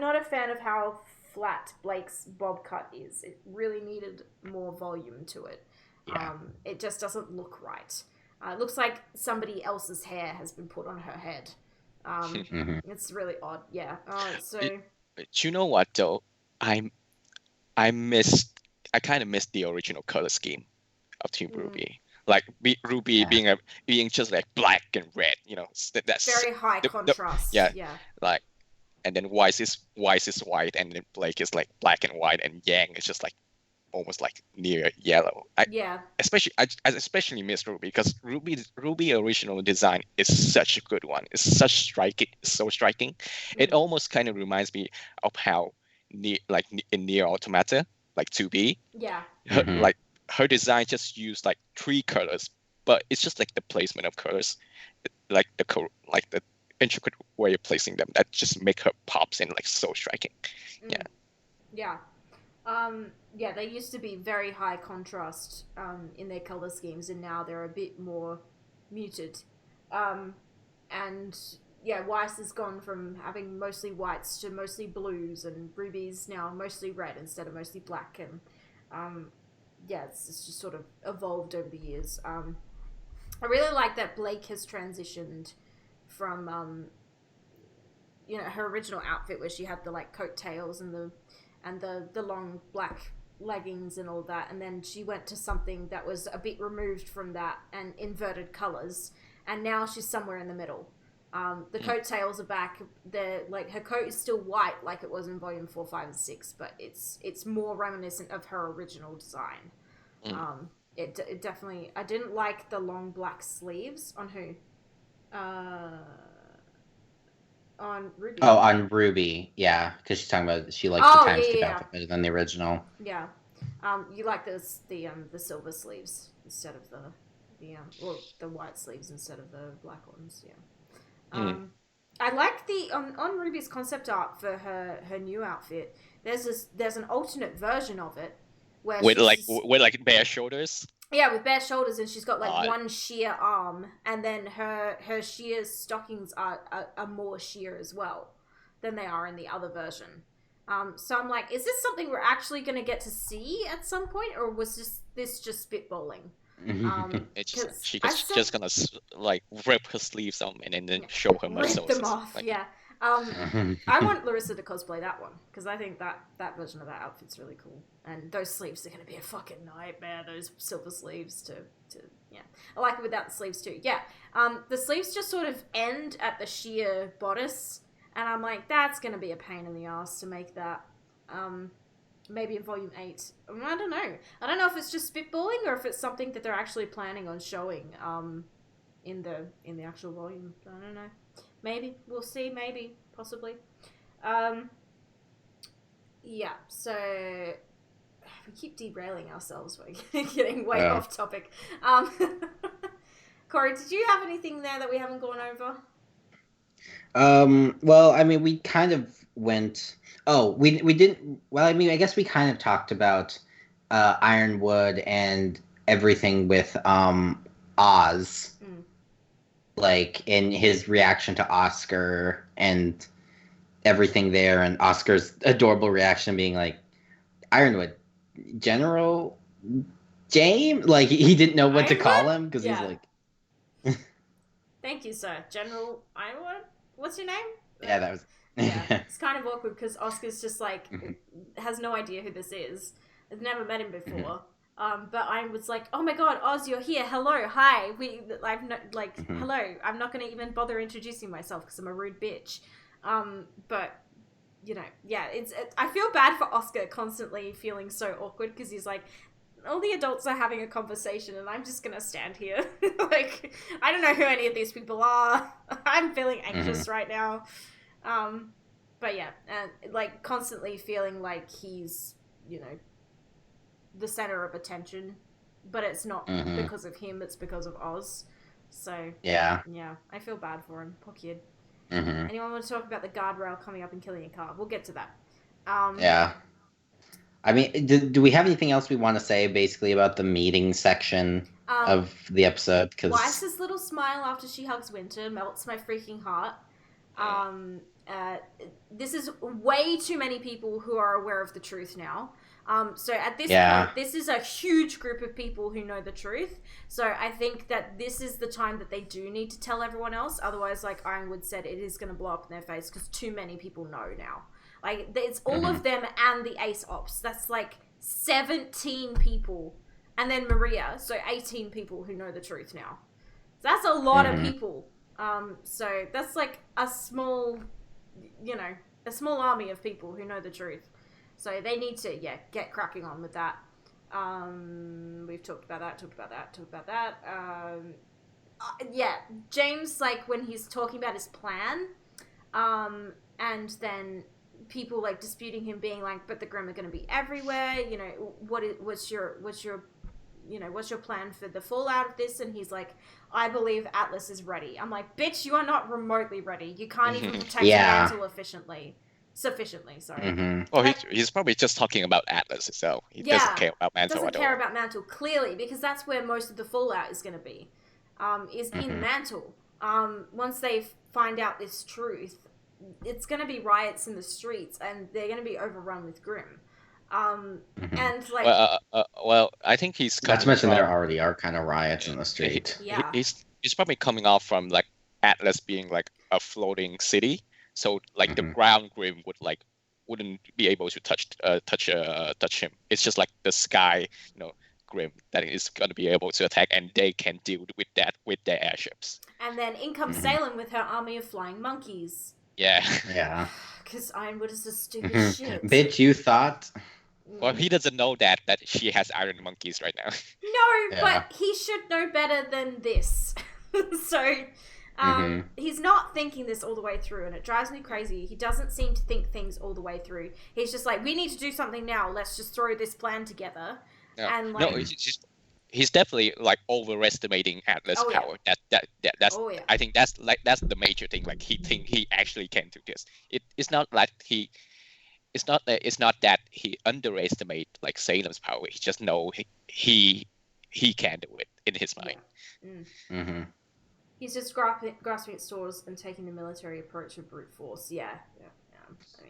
not a fan of how flat Blake's bob cut is. It really needed more volume to it. Yeah. It just doesn't look right. It looks like somebody else's hair has been put on her head. It's really odd. Yeah. But you know what though? I kind of missed the original color scheme of Team RWBY. Like RWBY being just like black and red. You know, that's very high contrast. Like, and then White is white, and then Blake is like black and white, and Yang is just like almost like near yellow. I especially miss RWBY because RWBY original design is such a good one. It's so striking. It almost kind of reminds me of how in Nier Automata, like 2B. Yeah. Her design just used like 3 colors, but it's just like the placement of colors, like the intricate way of placing them that just make her pops in like so striking. Yeah. They used to be very high contrast in their color schemes, and now they're a bit more muted. Weiss has gone from having mostly whites to mostly blues, and RWBY's now mostly red instead of mostly black, and it's just sort of evolved over the years. I really like that Blake has transitioned from her original outfit where she had the like coattails and the long black leggings and all that, and then she went to something that was a bit removed from that and inverted colors, and now she's somewhere in the middle. The coattails are back. Her coat is still white like it was in volume 4, 5, and 6, but it's more reminiscent of her original design. It definitely, I didn't like the long black sleeves on who? On RWBY. Oh, on RWBY, yeah, because she's talking about she likes the time skip outfit better than the original. Yeah, you like the silver sleeves instead of the white sleeves instead of the black ones. Yeah. I like the on RWBY's concept art for her new outfit. There's an alternate version of it where with bare shoulders. Yeah, with bare shoulders, and she's got like one sheer arm, and then her sheer stockings are more sheer as well than they are in the other version. So I'm like, is this something we're actually going to get to see at some point, or was this just spitballing? She's just gonna like rip her sleeves off and then show her muscles. Rip them off, I want Larissa to cosplay that one because I think that version of that outfit's really cool, and those sleeves are gonna be a fucking nightmare. Those silver sleeves I like it without the sleeves too. The sleeves just sort of end at the sheer bodice, and I'm like, that's gonna be a pain in the ass to make that. Maybe in volume 8. I don't know. I don't know if it's just spitballing or if it's something that they're actually planning on showing in the actual volume. I don't know. Maybe. We'll see. Maybe. Possibly. So we keep derailing ourselves. We're getting way off topic. Cory, did you have anything there that we haven't gone over? Well, I mean, we kind of went... Oh, we didn't... Well, I mean, I guess we kind of talked about Ironwood and everything with Oz. Like, in his reaction to Oscar and everything there, and Oscar's adorable reaction being like, Ironwood, General James? Like, he didn't know what to call him, because he's like... Thank you, sir. General Ironwood? What's your name? Yeah, that was... It's kind of awkward because Oscar's just like has no idea who this is. Has never met him before. But I was like, oh my god, Oz, you're here. Hello, hi. Mhm. Hello. I'm not gonna even bother introducing myself because I'm a rude bitch. But yeah, I feel bad for Oscar constantly feeling so awkward because he's like, all the adults are having a conversation and I'm just gonna stand here. Like, I don't know who any of these people are. I'm feeling anxious right now. But yeah, and like constantly feeling like he's, the center of attention, but it's not because of him, it's because of Oz. So Yeah. I feel bad for him. Poor kid. Mm-hmm. Anyone want to talk about the guardrail coming up and killing a car? We'll get to that. Yeah. I mean, do we have anything else we want to say basically about the meeting section of the episode? Because Weiss's little smile after she hugs Winter melts my freaking heart. This is way too many people who are aware of the truth now. So at this point, this is a huge group of people who know the truth. So I think that this is the time that they do need to tell everyone else. Otherwise, like Ironwood said, it is going to blow up in their face because too many people know now. Like, it's all of them and the Ace Ops. That's like 17 people. And then Maria, so 18 people who know the truth now. So that's a lot of people. So that's like a small army of people who know the truth. So they need to, get cracking on with that. We've talked about that. James, like, when he's talking about his plan, and then people, like, disputing him, being like, but the Grimm are going to be everywhere, what's your plan for the fallout of this? And he's like, I believe Atlas is ready. I'm like, bitch, you are not remotely ready. You can't even protect Mantle sufficiently, sorry. Well, he's probably just talking about Atlas itself. He doesn't care about Mantle doesn't at all. care about Mantle, clearly, because that's where most of the fallout is going to be, is in Mantle. Once they find out this truth, it's going to be riots in the streets, and they're going to be overrun with Grimm. And like, well, I think he's not to mention there already are kind of riots in the street. He's probably coming off from like Atlas being like a floating city, so like the ground Grimm wouldn't be able to touch him. It's just like the sky, Grimm that is going to be able to attack, and they can deal with that with their airships. And then in comes Salem with her army of flying monkeys. Yeah. Because Ironwood is a stupid shit. Bitch, you thought. Well, he doesn't know that she has iron monkeys right now. No, but he should know better than this. So, he's not thinking this all the way through, and it drives me crazy. He doesn't seem to think things all the way through. He's just like, we need to do something now. Let's just throw this plan together. No, and like, no, he's definitely like overestimating Atlas' power. That's I think that's the major thing. Like he actually can do this. It's not like it's not that he underestimate like Salem's power. He just know he can do it in his mind. He's just grasping at straws and taking the military approach with brute force.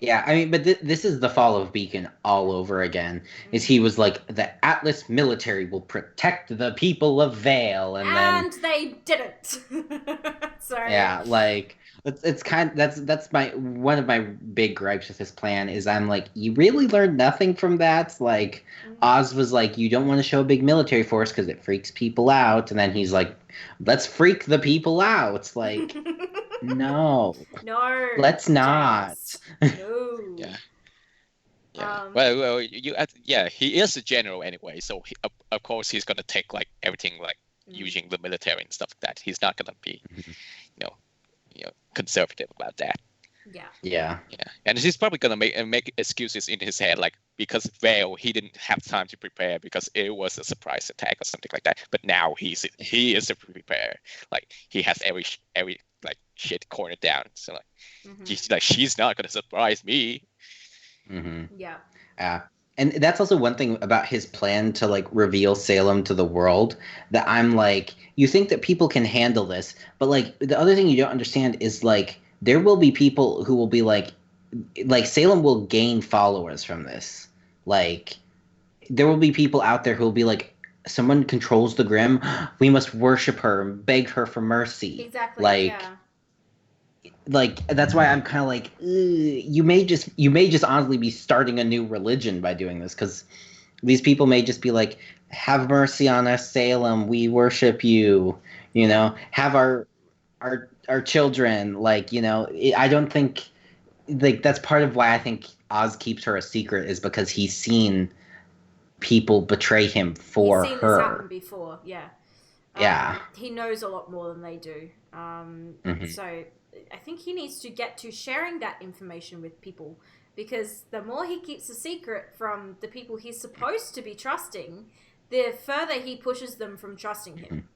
I mean, but this is the fall of Beacon all over again. Is he was like, the Atlas military will protect the people of Vale, and they didn't. Sorry. Yeah, like it's kind of, that's my one of my big gripes with this plan is I'm like, you really learned nothing from that. Like Oz was like, you don't want to show a big military force because it freaks people out, and then he's like, let's freak the people out. Like. No, let's not. No. Well, he is a general anyway, so of course he's gonna take like everything like using the military and stuff like that. He's not gonna be, conservative about that. Yeah. And he's probably gonna make excuses in his head, like because Vale he didn't have time to prepare because it was a surprise attack or something like that. But now he is prepared. Like he has every like shit cornered down. So like she's not gonna surprise me. And that's also one thing about his plan to like reveal Salem to the world that I'm like, you think that people can handle this, but like the other thing you don't understand is like there will be people who will be like Salem will gain followers from this. Like there will be people out there who will be like, someone controls the Grimm, we must worship her and beg her for mercy. Exactly. Like that's why I'm kind of like, you may just honestly be starting a new religion by doing this, because These people may just be like, have mercy on us, Salem. We worship you. You know, have our children. Like, you know, I don't think like that's part of why I think Oz keeps her a secret is because he's seen people betray him for He's seen this happen her. before, yeah. Yeah. He knows a lot more than they do. So I think he needs to get to sharing that information with people, because the more he keeps a secret from the people he's supposed to be trusting, the further he pushes them from trusting him.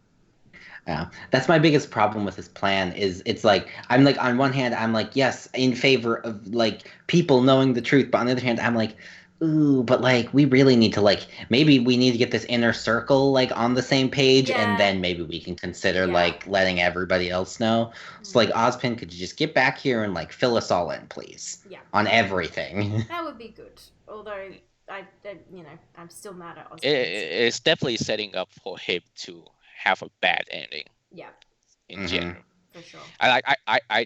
Yeah, that's my biggest problem with his plan is it's like I'm like on one hand I'm like yes in favor of like people knowing the truth, but on the other hand I'm like ooh, but like we really need to like maybe we need to get this inner circle like on the same page, and Yeah. then maybe we can consider Yeah. like letting everybody else know. So like Ozpin, could you just get back here and like fill us all in, please? Yeah. On everything. That would be good. Although I'm still mad at Ozpin. It's definitely setting up for him to have a bad ending. Yeah. In general, for sure. I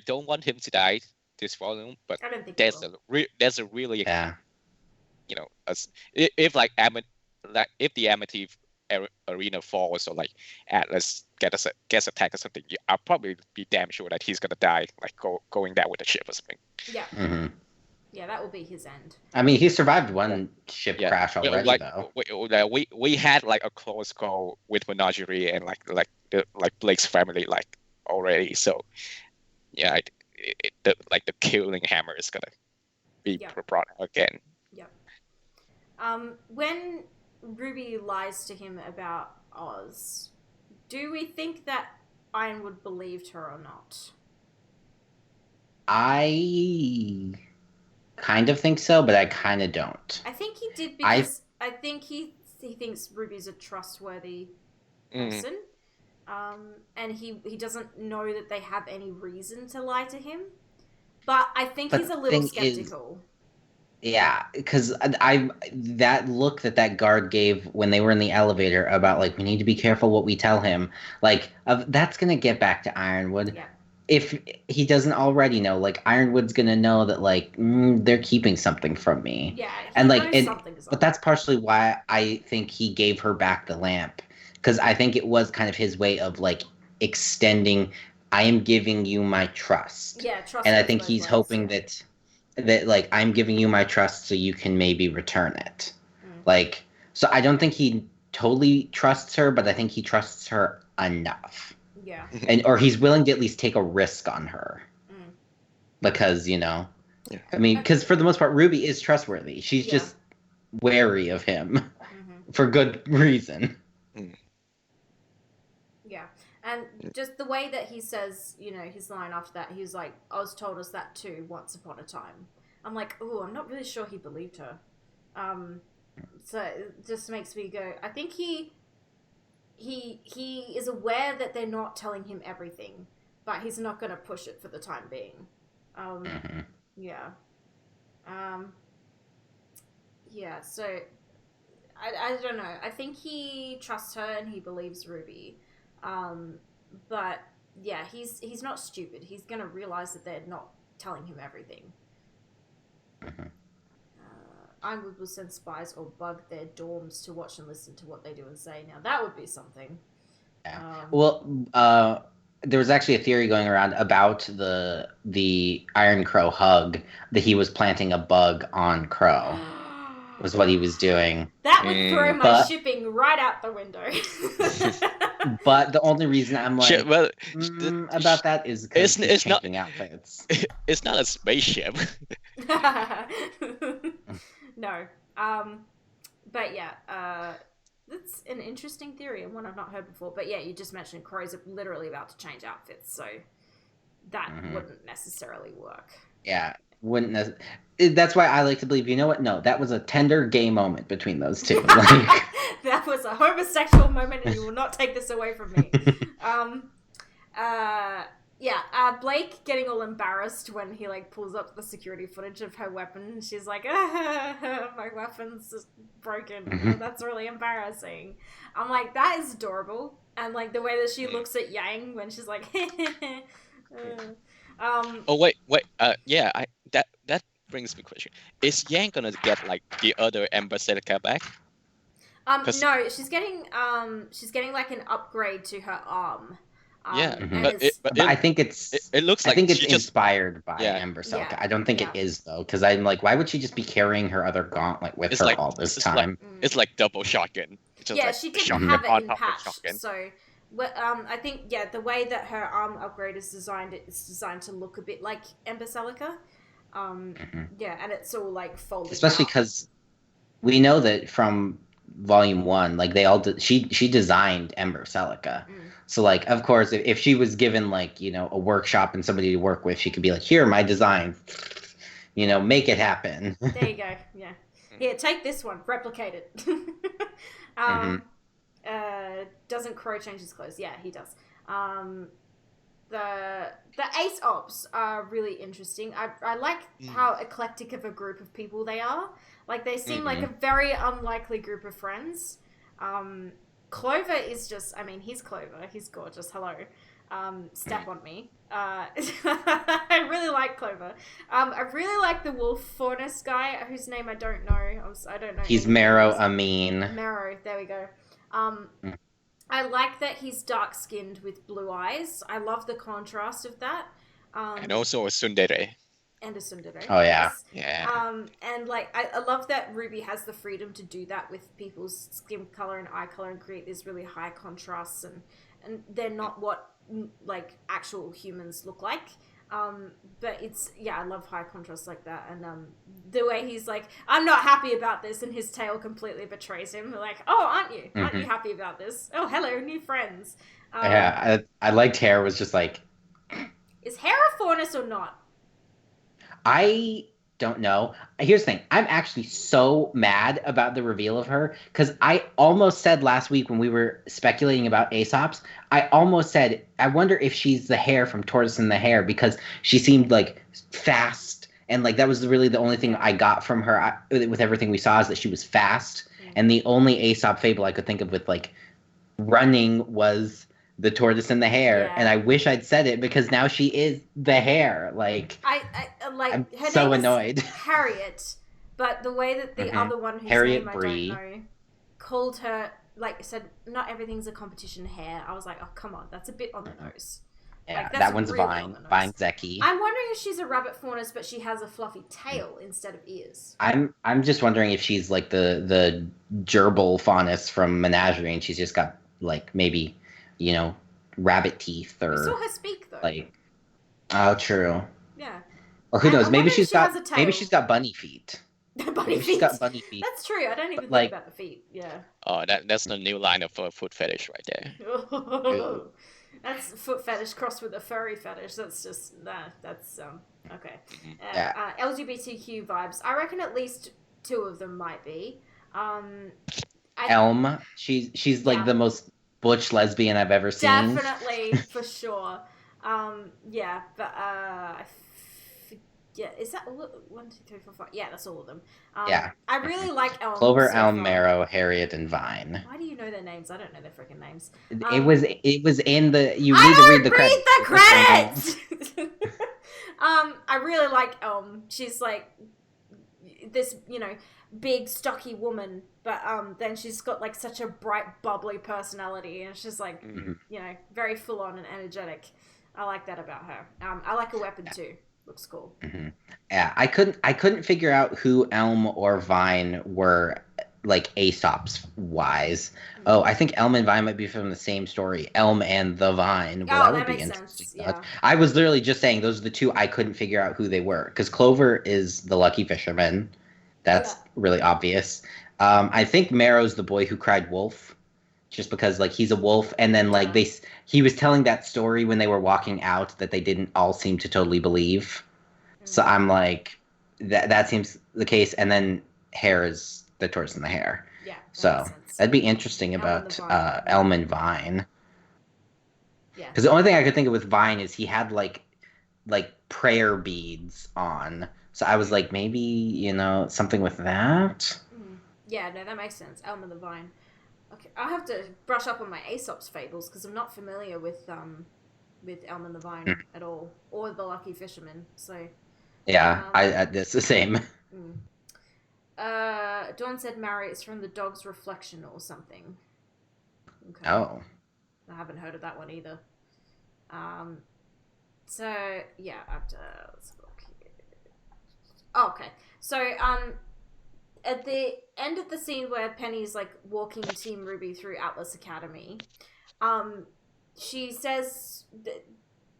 don't want him to die this volume, but I don't think there's a really Yeah. you know if like if the Amity arena falls or like Atlas gets attacked or something, I'll probably be damn sure that he's gonna die like going down with the ship or something. Yeah. Yeah, that will be his end. I mean, he survived one ship crash already, like, though. We had like a close call with Menagerie and like Blake's family like already. So yeah, the killing hammer is gonna be brought out again. Yep. When Ruby lies to him about Oz, do we think that Ironwood believed her or not? I kind of think so, but I kind of don't. I think he did because I think he thinks Ruby's a trustworthy person. And he doesn't know that they have any reason to lie to him. But I think he's a little skeptical. Yeah, because that look that guard gave when they were in the elevator about like we need to be careful what we tell him, like that's gonna get back to Ironwood. Yeah. If he doesn't already know, like Ironwood's gonna know that like they're keeping something from me. Yeah, and like but that's partially why I think he gave her back the lamp, because I think it was kind of his way of like extending. I am giving you my trust. Yeah, trust. And I think he's hoping that like I'm giving you my trust so you can maybe return it. Like, so I don't think he totally trusts her, but I think he trusts her enough. Yeah. Or he's willing to at least take a risk on her. Because, you know, I mean, because for the most part, Ruby is trustworthy. She's just wary of him for good reason. Yeah. And just the way that he says, you know, his line after that, he's like, Oz told us that too once upon a time. I'm like, oh, I'm not really sure he believed her. So it just makes me go, I think he is aware that they're not telling him everything, but he's not going to push it for the time being. Yeah. Yeah, so I don't know. I think he trusts her and he believes Ruby. But yeah, he's not stupid. He's going to realize that they're not telling him everything. Ironwood will send spies or bug their dorms to watch and listen to what they do and say. Now, that would be something. Yeah. There was actually a theory going around about the IronQrow hug that he was planting a bug on Qrow. Was what he was doing. That would throw my shipping right out the window. But the only reason I'm like about that is because it's changing outfits. It's not a spaceship. No. But yeah, that's an interesting theory and one I've not heard before. But yeah, you just mentioned Crow's literally about to change outfits, so that wouldn't necessarily work. Yeah, wouldn't. That's why I like to believe. You know what? No, that was a tender gay moment between those two. Like, that was a homosexual moment, and you will not take this away from me. Blake getting all embarrassed when he like pulls up the security footage of her weapon. She's like, my weapon's just broken. That's really embarrassing. I'm like, that is adorable. And like the way that she looks at Yang when she's like, oh wait, yeah, brings me a question: is Yang gonna get like the other Ember Silica back? No, she's getting like an upgrade to her arm. Yeah, And but it's But I think it's it looks I like think it's she just inspired by yeah. Ember Celica. Yeah, I don't think yeah. it is though, because I'm like, why would she just be carrying her other gauntlet with It's her like all this it's time? it's like double shotgun. It's just yeah, like she a didn't shotgun have it on in top of patch, shotgun. so I think the way that her arm upgrade is designed, it's designed to look a bit like Ember Celica. Yeah, and it's all like folded Especially out. because we know that from Volume 1, like they all she designed Ember Celica. So like, of course, if she was given like a workshop and somebody to work with, she could be like, here, my design, make it happen. There you go. Yeah, here, take this one, replicate it. Doesn't Qrow change his clothes? Yeah, he does. The Ace Ops are really interesting. I like how eclectic of a group of people they are. Like, they seem like a very unlikely group of friends. Clover is just, I mean, he's Clover. He's gorgeous. Hello. Step on me. I really like Clover. I really like the wolf faunus guy, whose name I don't know. I don't know. He's Marrow Amin. Marrow, there we go. I like that he's dark-skinned with blue eyes. I love the contrast of that. And also a tsundere. And a tsundere. Oh, yeah. Yes. Yeah. And like I love that RWBY has the freedom to do that with people's skin color and eye color and create these really high contrasts, and they're not what like actual humans look like. But it's, I love high contrast like that, and the way he's like, I'm not happy about this, and his tail completely betrays him. Like, oh, aren't you? Aren't you happy about this? Oh, hello, new friends. Yeah, I liked Hair was just like, is Hair a faunus or not? I don't know. Here's the thing. I'm actually so mad about the reveal of her, because I almost said last week when we were speculating about Aesop's, I almost said, I wonder if she's the Hare from Tortoise and the Hare, because she seemed like fast, and like that was really the only thing I got from her with everything we saw, is that she was fast, and the only Aesop fable I could think of with like running was the Tortoise and the Hare, and I wish I'd said it, because now she is the Hare. Like, I like, I'm her so name annoyed. Is Harriet, but the way that the other one, whose Harriet name Bree. I don't know, called her, like, said, not everything's a competition Hare. I was like, oh, come on, that's a bit on the nose. Yeah, like, that one's really Vine Zeki. I'm wondering if she's a rabbit faunus, but she has a fluffy tail instead of ears. I'm just wondering if she's like the gerbil faunus from Menagerie, and she's just got like maybe rabbit teeth, or I saw her speak though. Like, oh, true. Yeah. Or who knows? Maybe she's got bunny feet. Bunny feet. She's got bunny feet. That's true. I don't even like, think about the feet. Yeah. Oh, that's the new line of foot fetish right there. That's foot fetish crossed with a furry fetish. That's just that's okay. LGBTQ vibes. I reckon at least 2 of them might be. Elm. She's like the most butch lesbian I've ever seen. Definitely, for sure. But is that all? 1, 2, 3, 4, 5. Yeah, that's all of them. I really like Elm. Clover, Elm, Marrow, Harriet, and Vine. Why do you know their names? I don't know their freaking names. It was in the. You need to read the credits. I really like Elm. She's like this, big stocky woman, but then she's got like such a bright, bubbly personality, and she's like very full on and energetic. I like that about her. I like her weapon too. Looks cool. Yeah, I couldn't figure out who Elm or Vine were, like Aesop's wise. Oh, I think Elm and Vine might be from the same story. Elm and the Vine. Well, that would be interesting. Yeah. I was literally just saying those are the 2 I couldn't figure out who they were, because Clover is the lucky fisherman. That's really obvious. I think Marrow's the boy who cried wolf, just because like he's a wolf, and then like he was telling that story when they were walking out that they didn't all seem to totally believe. So I'm like, that seems the case, and then Hare is the Tortoise and the Hare. Yeah. So that'd be interesting about Elm and Vine. Yeah. Because the only thing I could think of with Vine is he had like prayer beads on. So I was like, maybe, something with that. Yeah, no, that makes sense. Elm and the Vine. Okay, I'll have to brush up on my Aesop's fables, because I'm not familiar with Elm and the Vine at all, or the Lucky Fisherman. So Yeah, it's the same. Mm. Dawn said Mary is from the dog's reflection or something. Okay. Oh. I haven't heard of that one either. So yeah, after let's look here. Oh, okay. So at the end of the scene where Penny's like walking Team RWBY through Atlas Academy, she says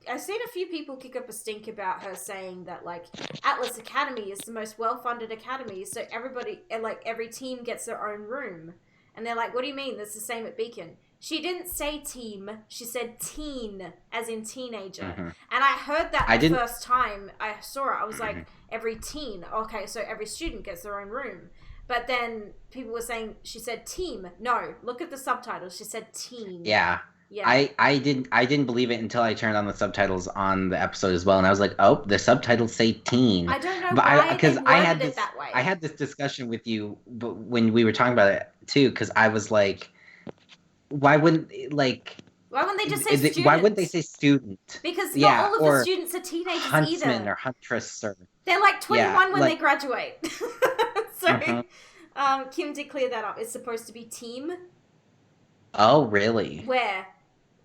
I've seen a few people kick up a stink about her saying that like Atlas Academy is the most well-funded academy, so everybody like every team gets their own room. And they're like, what do you mean? That's the same at Beacon. She didn't say team. She said teen, as in teenager. Mm-hmm. And I heard that the first time I saw it. I was like, every teen. Okay, so every student gets their own room. But then people were saying she said team. No, look at the subtitles. She said teen. Yeah. I didn't believe it until I turned on the subtitles on the episode as well, and I was like, oh, the subtitles say teen. I don't know why because I had this it that way. I had this discussion with you when we were talking about it too, because I was like, why wouldn't they just say student? Why wouldn't they say student? Because not all of the students are teenagers huntsman either. Or huntress or they're like 21 when they graduate. So Kim did clear that up. It's supposed to be team. Oh, really? Where?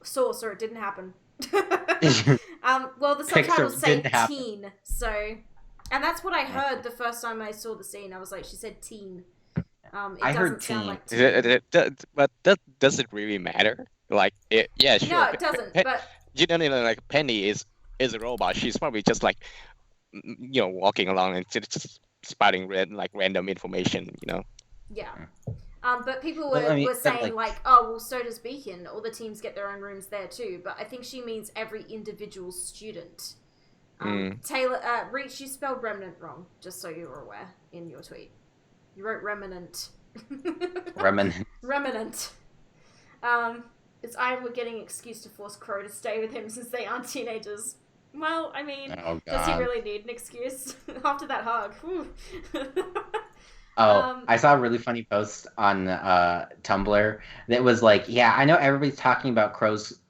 Source, or it didn't happen. Well, the subtitles say teen, so... And that's what I heard the first time I saw the scene. I was like, she said teen. I heard teen. Like teen. But does it really matter? Like, yeah, sure. No, it doesn't, but... You know, like, Penny is a robot. She's probably just, like, walking along and just spouting random information, Yeah. But people were saying, oh, well, so does Beacon. All the teams get their own rooms there, too. But I think she means every individual student. Taylor, Reach, you spelled remnant wrong, just so you were aware in your tweet. You wrote remnant. Remnant. It's Iron we're getting an excuse to force Qrow to stay with him since they aren't teenagers. Well, I mean, does he really need an excuse after that hug? I saw a really funny post on Tumblr that was like, yeah, I know everybody's talking about Qrow's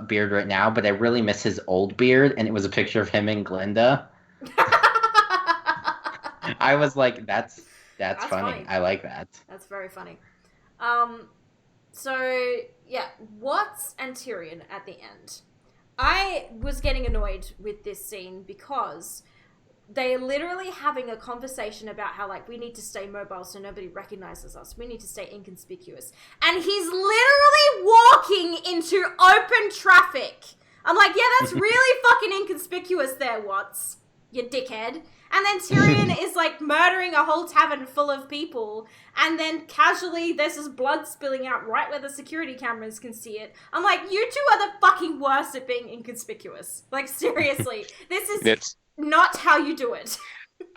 beard right now, but I really miss his old beard, and it was a picture of him and Glinda. I was like, that's funny. I like that. That's very funny. So, yeah, Watts and Tyrion at the end. I was getting annoyed with this scene because they're literally having a conversation about how, like, we need to stay mobile so nobody recognizes us. We need to stay inconspicuous. And he's literally walking into open traffic. I'm like, yeah, that's really fucking inconspicuous there, Watts, you dickhead. And then Tyrion is, like, murdering a whole tavern full of people. And then casually there's just blood spilling out right where the security cameras can see it. I'm like, you two are the fucking worst at being inconspicuous. Like, seriously. This is not how you do it.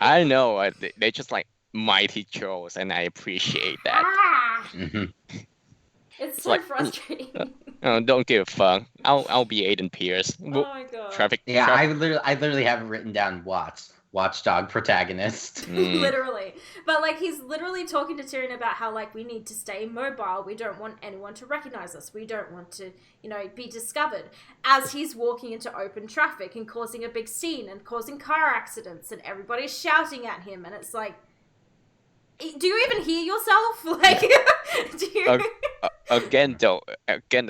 I know. They're just, like, mighty trolls, and I appreciate that. It's so frustrating. Don't give a fuck. I'll be Aiden Pierce. Oh my god. I literally have it written down. Watchdog protagonist. Literally. But, like, he's literally talking to Tyrion about how, like, we need to stay mobile. We don't want anyone to recognize us. We don't want to, be discovered. As he's walking into open traffic and causing a big scene and causing car accidents and everybody's shouting at him. And it's like, do you even hear yourself? Like, do you... Again, though,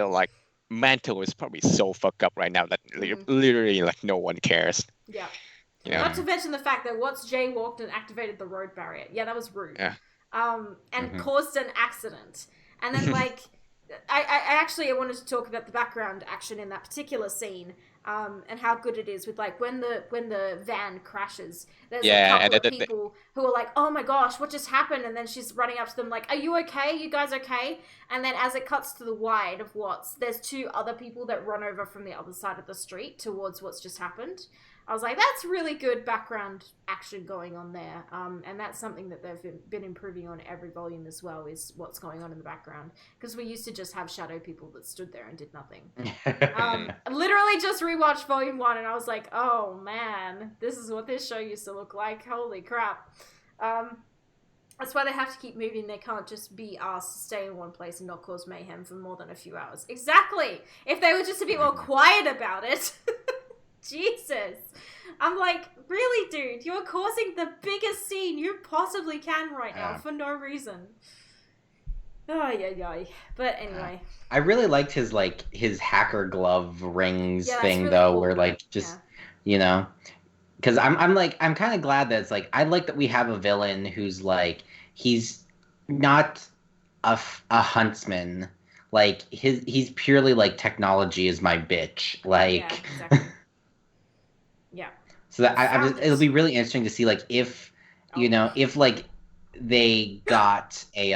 like, Mantle is probably so fucked up right now that literally, like, no one cares. Yeah. Not to mention the fact that Watts jaywalked and activated the road barrier. Yeah, that was rude. Yeah. And caused an accident. And then, like, I wanted to talk about the background action in that particular scene, and how good it is with, like, when the van crashes. There's a couple of people who are like, oh my gosh, what just happened? And then she's running up to them like, are you okay? You guys okay? And then as it cuts to the wide of Watts, there's two other people that run over from the other side of the street towards what's just happened. I was like, that's really good background action going on there. And that's something that they've been improving on every volume as well, is what's going on in the background. Because we used to just have shadow people that stood there and did nothing. I literally just rewatched Volume 1 and I was like, oh man, this is what this show used to look like. Holy crap. That's why they have to keep moving. They can't just be asked to stay in one place and not cause mayhem for more than a few hours. Exactly! If they were just a bit more quiet about it... Jesus. I'm like, really, dude? You're causing the biggest scene you possibly can right now for no reason. Oh, yeah. But anyway. I really liked his hacker glove rings thing really though, cool. where you know, because I'm kind of glad that it's like I like that we have a villain who's like he's not a huntsman. Like he's purely like technology is my bitch. Like yeah, exactly. Yeah. So that it'll be really interesting to see like if if like they got a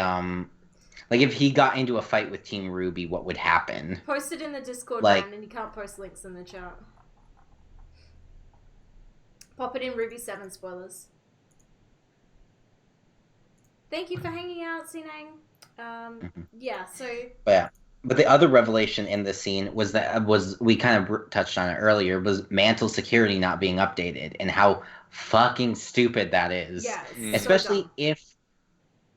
like if he got into a fight with Team RWBY, what would happen? Post it in the Discord, like, Brandon. You can't post links in the chat. Pop it in RWBY 7 spoilers. Thank you for hanging out, Sinang. Yeah, so... But the other revelation in this scene was we kind of touched on it earlier, was Mantle security not being updated and how fucking stupid that is. Yeah, especially so if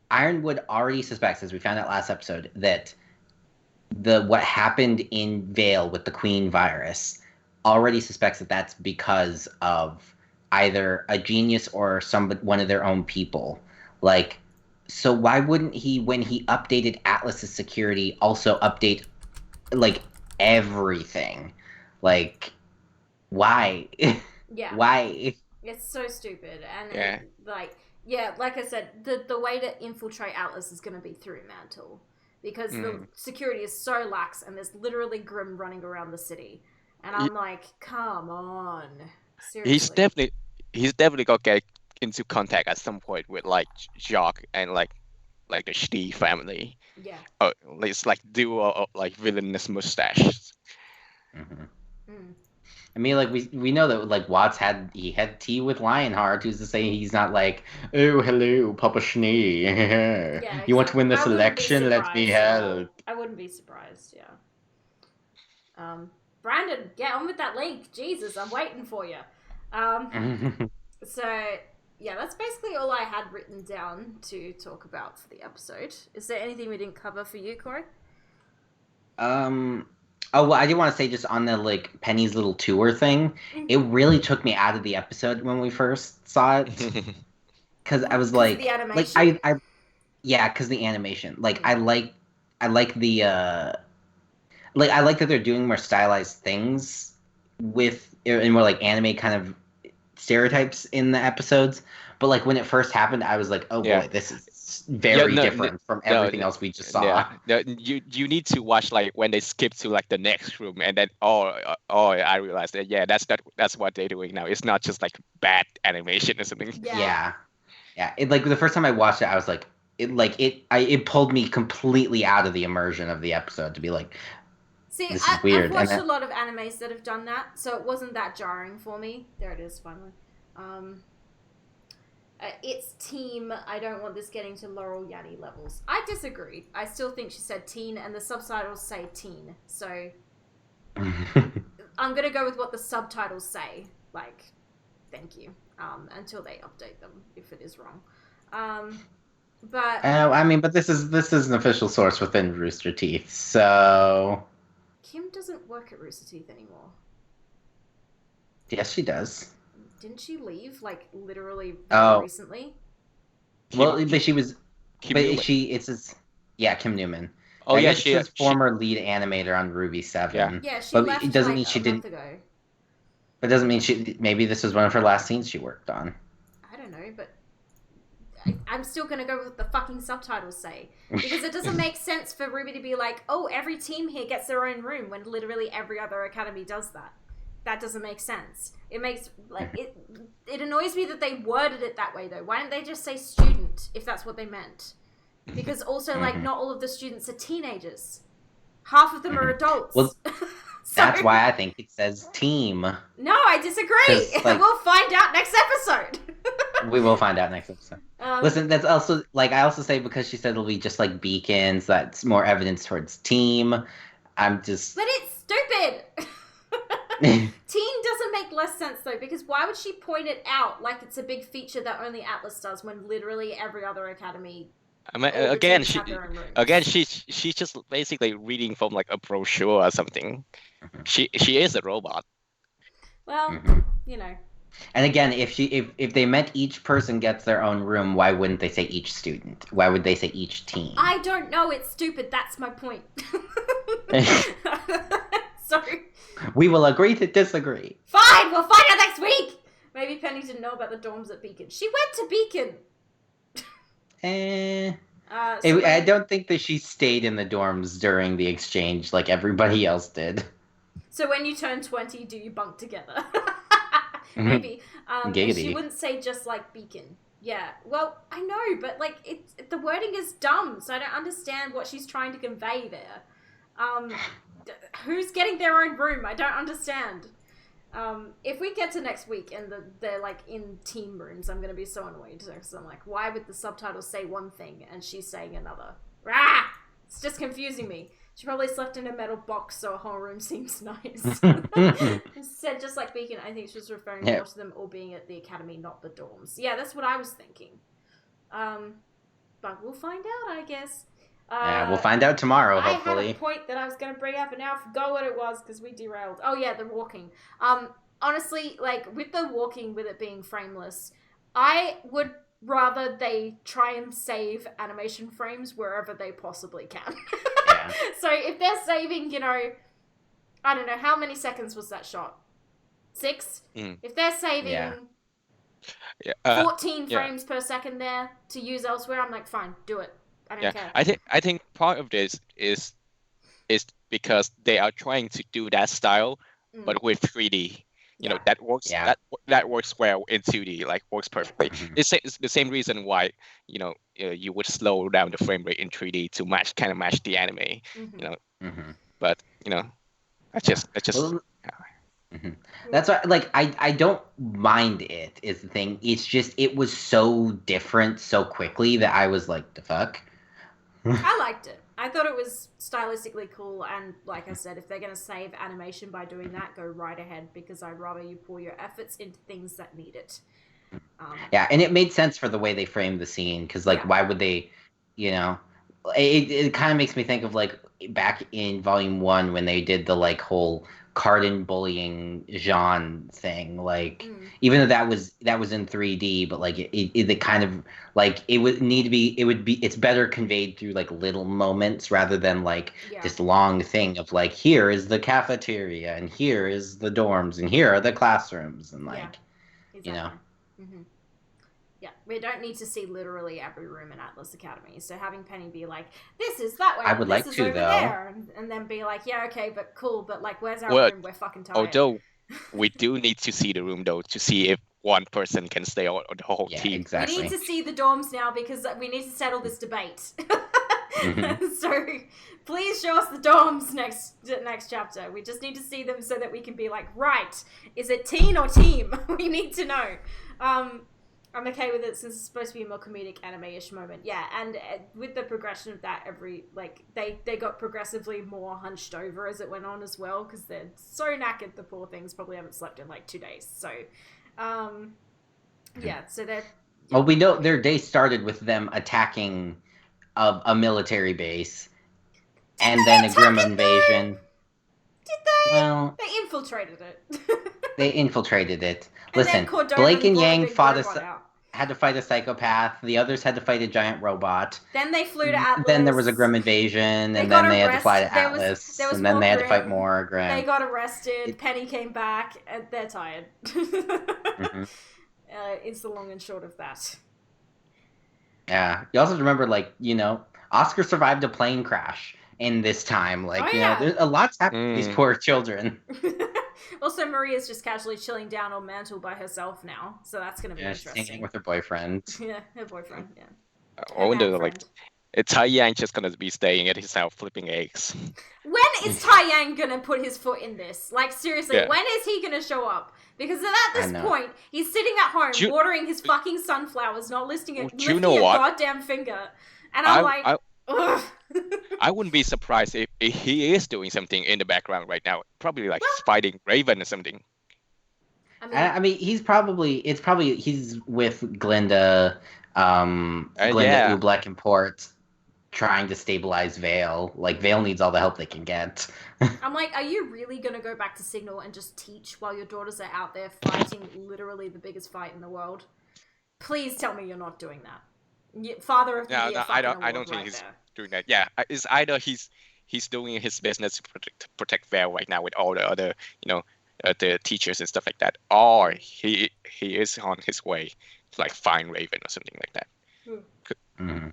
Ironwood already suspects, as we found out last episode, that what happened in Vale with the Queen virus already suspects that that's because of either a genius or one of their own people. Like, so why wouldn't he, when he updated Atlas's security, also update like everything? Like, why? Yeah. Why? It's so stupid, and like I said, the way to infiltrate Atlas is going to be through Mantle, because the security is so lax, and there's literally Grimm running around the city, and I'm like, come on, seriously. He's definitely got to get into contact at some point with like Jacques and like the Shitty family. Yeah. It's like duo like villainous mustache. I mean, like we know that like Watts had tea with Lionheart, who's to say he's not like, oh hello, Papa Schnee. Yeah, you want to win this election? Let me help. I wouldn't be surprised. Yeah. Brandon, get on with that link. Jesus, I'm waiting for you. So yeah, that's basically all I had written down to talk about for the episode. Is there anything we didn't cover for you, Cory? Oh, well, I did want to say just on the like Penny's little tour thing, it really took me out of the episode when we first saw it, because I was like, the animation? because the animation. Like I like the I like that they're doing more stylized things in more like anime kind of stereotypes in the episodes. But like when it first happened, I was like, oh boy, this is very different from everything else we just saw. Yeah. You need to watch like when they skip to like the next room, and then I realized that that's what they're doing now. It's not just like bad animation or something. Yeah. It like the first time I watched it, I was like, it pulled me completely out of the immersion of the episode to be like, see, this is weird. I've watched a lot of animes that have done that, so it wasn't that jarring for me. There it is, finally. It's team. I don't want this getting to Laurel Yanny levels. I disagree. I still think she said teen, and the subtitles say teen. So I'm gonna go with what the subtitles say. Like, thank you. Until they update them if it is wrong. But I mean, but this is an official source within Rooster Teeth, so Kim doesn't work at Rooster Teeth anymore. Yes, she does. Didn't she leave, like, literally recently? Well, but she was... Kim Newman. Oh, yeah, she's former lead animator on RWBY 7. Yeah, she left, it doesn't mean she didn't... ago. But it doesn't mean maybe this was one of her last scenes she worked on. I don't know, but... I'm still gonna go with what the fucking subtitles say. Because it doesn't make sense for RWBY to be like, oh, every team here gets their own room, when literally every other academy does that. That doesn't make sense. It makes, like, it annoys me that they worded it that way, though. Why don't they just say student, if that's what they meant? Because also, like, not all of the students are teenagers. Half of them are adults. Well, that's why I think it says team. No, I disagree. Like, we'll find out next episode. We will find out next episode. Listen, that's also, like, I also say because she said it'll be just, like, beacons, that's more evidence towards team. I'm just... But it's stupid! Teen doesn't make less sense though, because why would she point it out like it's a big feature that only Atlas does when literally every other academy? I mean, she's just basically reading from like a brochure or something. She is a robot. Well, you know. And again, if they meant each person gets their own room, why wouldn't they say each student? Why would they say each team? I don't know. It's stupid. That's my point. Sorry. We will agree to disagree. Fine. We'll find out next week. Maybe Penny didn't know about the dorms at Beacon. She went to Beacon. I don't think that she stayed in the dorms during the exchange like everybody else did. So when you turn 20, do you bunk together? Maybe. She wouldn't say just like Beacon. Yeah. Well, I know, but like the wording is dumb, so I don't understand what she's trying to convey there. Who's getting their own room? I don't understand. If we get to next week and they're like in team rooms, I'm gonna be so annoyed because I'm like, why would the subtitles say one thing and she's saying another? Rah! It's just confusing me. She probably slept in a metal box, so a whole room seems nice. Said just like Beacon, I think she was referring more to them all being at the academy, not the dorms. Yeah, that's what I was thinking. But we'll find out, I guess. We'll find out tomorrow, hopefully. I had a point that I was going to bring up, and now I forgot what it was because we derailed. Oh, yeah, the walking. Honestly, like, with the walking, with it being frameless, I would rather they try and save animation frames wherever they possibly can. Yeah. So if they're saving, I don't know, how many seconds was that shot? 6? If they're saving 14 frames per second there to use elsewhere, I'm like, fine, do it. I don't care. I think part of this is because they are trying to do that style, but with 3D. You know, that works. Yeah. That works well in 2D. Like, works perfectly. It's the same reason why you would slow down the frame rate in 3D to match the anime. But that's just. Well, that's why, like, I don't mind it. Is the thing. It's just it was so different so quickly that I was like, the fuck. I liked it. I thought it was stylistically cool, and like I said, if they're going to save animation by doing that, go right ahead, because I'd rather you pour your efforts into things that need it. And it made sense for the way they framed the scene, because, like, why would they, it kind of makes me think of, like, back in Volume 1 when they did the, like, whole Cardin bullying Jean thing, like, even though that was in 3D, but like it kind of like it would need to be, it's better conveyed through like little moments rather than like this long thing of like, here is the cafeteria and here is the dorms and here are the classrooms and like Yeah, we don't need to see literally every room in Atlas Academy. So having Penny be like, this is that way, I would this like is to, over though. There, and then be like, yeah, okay, but cool, but like, where's our room? We're fucking tired. Although we do need to see the room, though, to see if one person can stay on the whole team. Exactly. We need to see the dorms now because we need to settle this debate. So please show us the dorms next chapter. We just need to see them so that we can be like, right, is it teen or team? We need to know. I'm okay with it since it's supposed to be a more comedic anime-ish moment. Yeah, and with the progression of that, they got progressively more hunched over as it went on as well, because they're so knackered, the poor things probably haven't slept in like 2 days. So, so they're... Well, we know their day started with them attacking a military base, and then a grim invasion. Did they? Well... They infiltrated it. They infiltrated it. Listen, Blake and Yang had to fight a psychopath. The others had to fight a giant robot. Then they flew to Atlas. Then there was a grim invasion, and then they had to fly to Atlas. And then they had to fight more grim. They got arrested. Penny came back, and they're tired. It's the long and short of that. Yeah. You also have to remember, like, Oscar survived a plane crash in this time. Like, there's a lot's happened to these poor children. Also, Maria's just casually chilling down on Mantle by herself now, so that's going to be interesting. She's hanging with her boyfriend. Yeah, her boyfriend, yeah. I wonder, like, is Tai Yang just going to be staying at his house flipping eggs? When is Tai Yang going to put his foot in this? Like, seriously, when is he going to show up? Because at this point, he's sitting at home watering his fucking sunflowers, not lifting a goddamn finger. And I'm like... Ugh. I wouldn't be surprised if he is doing something in the background right now. Probably like fighting Raven or something. I mean, he's with Glinda, Oobleck and Port. trying to stabilize Vale. Like, Vale needs all the help they can get. I'm like, are you really going to go back to Signal and just teach while your daughters are out there fighting literally the biggest fight in the world? Please tell me you're not doing that. Father of the year, No, I don't think he's doing that. Yeah, it's either he's doing his business to protect Val right now with all the other, the teachers and stuff like that, or he is on his way to like find Raven or something like that. Mm-hmm.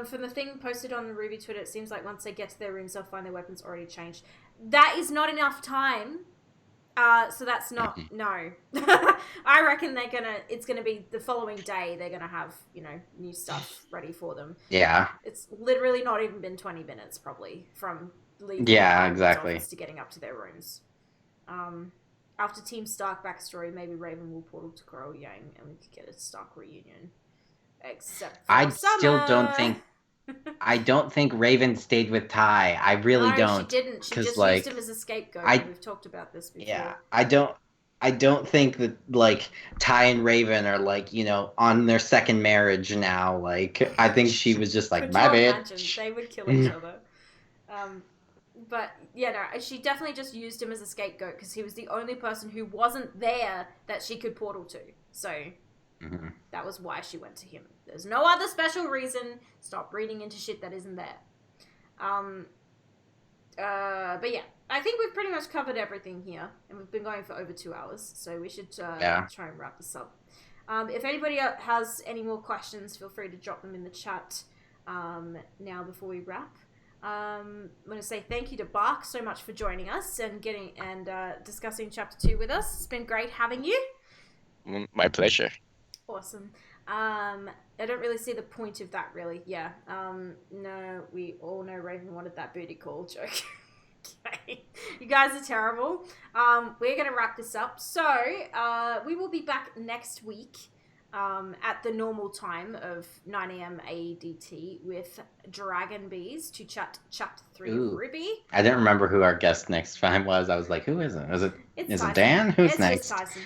From the thing posted on the RWBY Twitter, it seems like once they get to their rooms, they'll find their weapons already changed. That is not enough time. So that's not, no. I reckon it's gonna be the following day, they're gonna have, new stuff ready for them. Yeah. It's literally not even been 20 minutes, probably, from leaving exactly. office to getting up to their rooms. After Team Stark backstory, maybe Raven will portal to Qrow Yang, and we could get a Stark reunion. Except for still don't think... I don't think Raven stayed with Ty. I really don't. She didn't. She just used him as a scapegoat. We've talked about this before. Yeah, I don't think that, like, Ty and Raven are, like, on their second marriage now. Like, I think she was just like, my bitch. They would kill each other. But, yeah, no, she definitely just used him as a scapegoat because he was the only person who wasn't there that she could portal to. So... Mm-hmm. That was why she went to him. There's no other special reason. Stop reading into shit that isn't there. But yeah, I think we've pretty much covered everything here, and we've been going for over 2 hours, so we should try and wrap this up. If anybody has any more questions, feel free to drop them in the chat now before we wrap. I'm going to say thank you to Bach so much for joining us and discussing Chapter 2 with us. It's been great having you. My pleasure. Awesome. I don't really see the point of that, really. Yeah. No, we all know Raven wanted that booty call joke. Okay. You guys are terrible. We're going to wrap this up. So, we will be back next week at the normal time of 9 a.m. AEDT with Dragon Bees to chat Chapter 3 of RWBY. I didn't remember who our guest next time was. I was like, who is it? Is it Dan? Who's next? It's Tyson.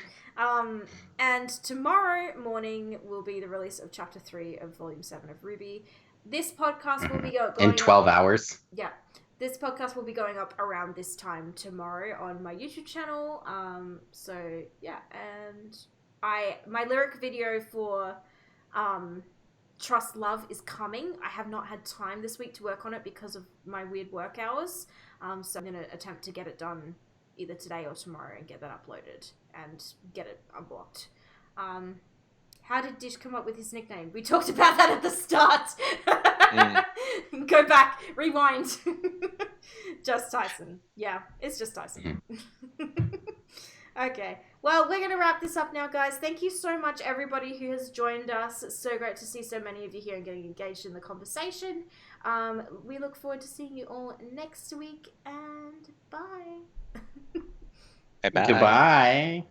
And tomorrow morning will be the release of Chapter 3 of Volume 7 of RWBY. This podcast will be going in 12 hours. Yeah. This podcast will be going up around this time tomorrow on my YouTube channel. So, yeah. And my lyric video for Trust Love is coming. I have not had time this week to work on it because of my weird work hours. So I'm going to attempt to get it done either today or tomorrow and get that uploaded and get it unblocked. How did Dish come up with his nickname? We talked about that at the start. Go back, rewind. Just Tyson. Yeah, it's just Tyson. Okay, well, we're going to wrap this up now, guys. Thank you so much, everybody who has joined us. It's so great to see so many of you here and getting engaged in the conversation. We look forward to seeing you all next week, and bye. Bye-bye. Goodbye.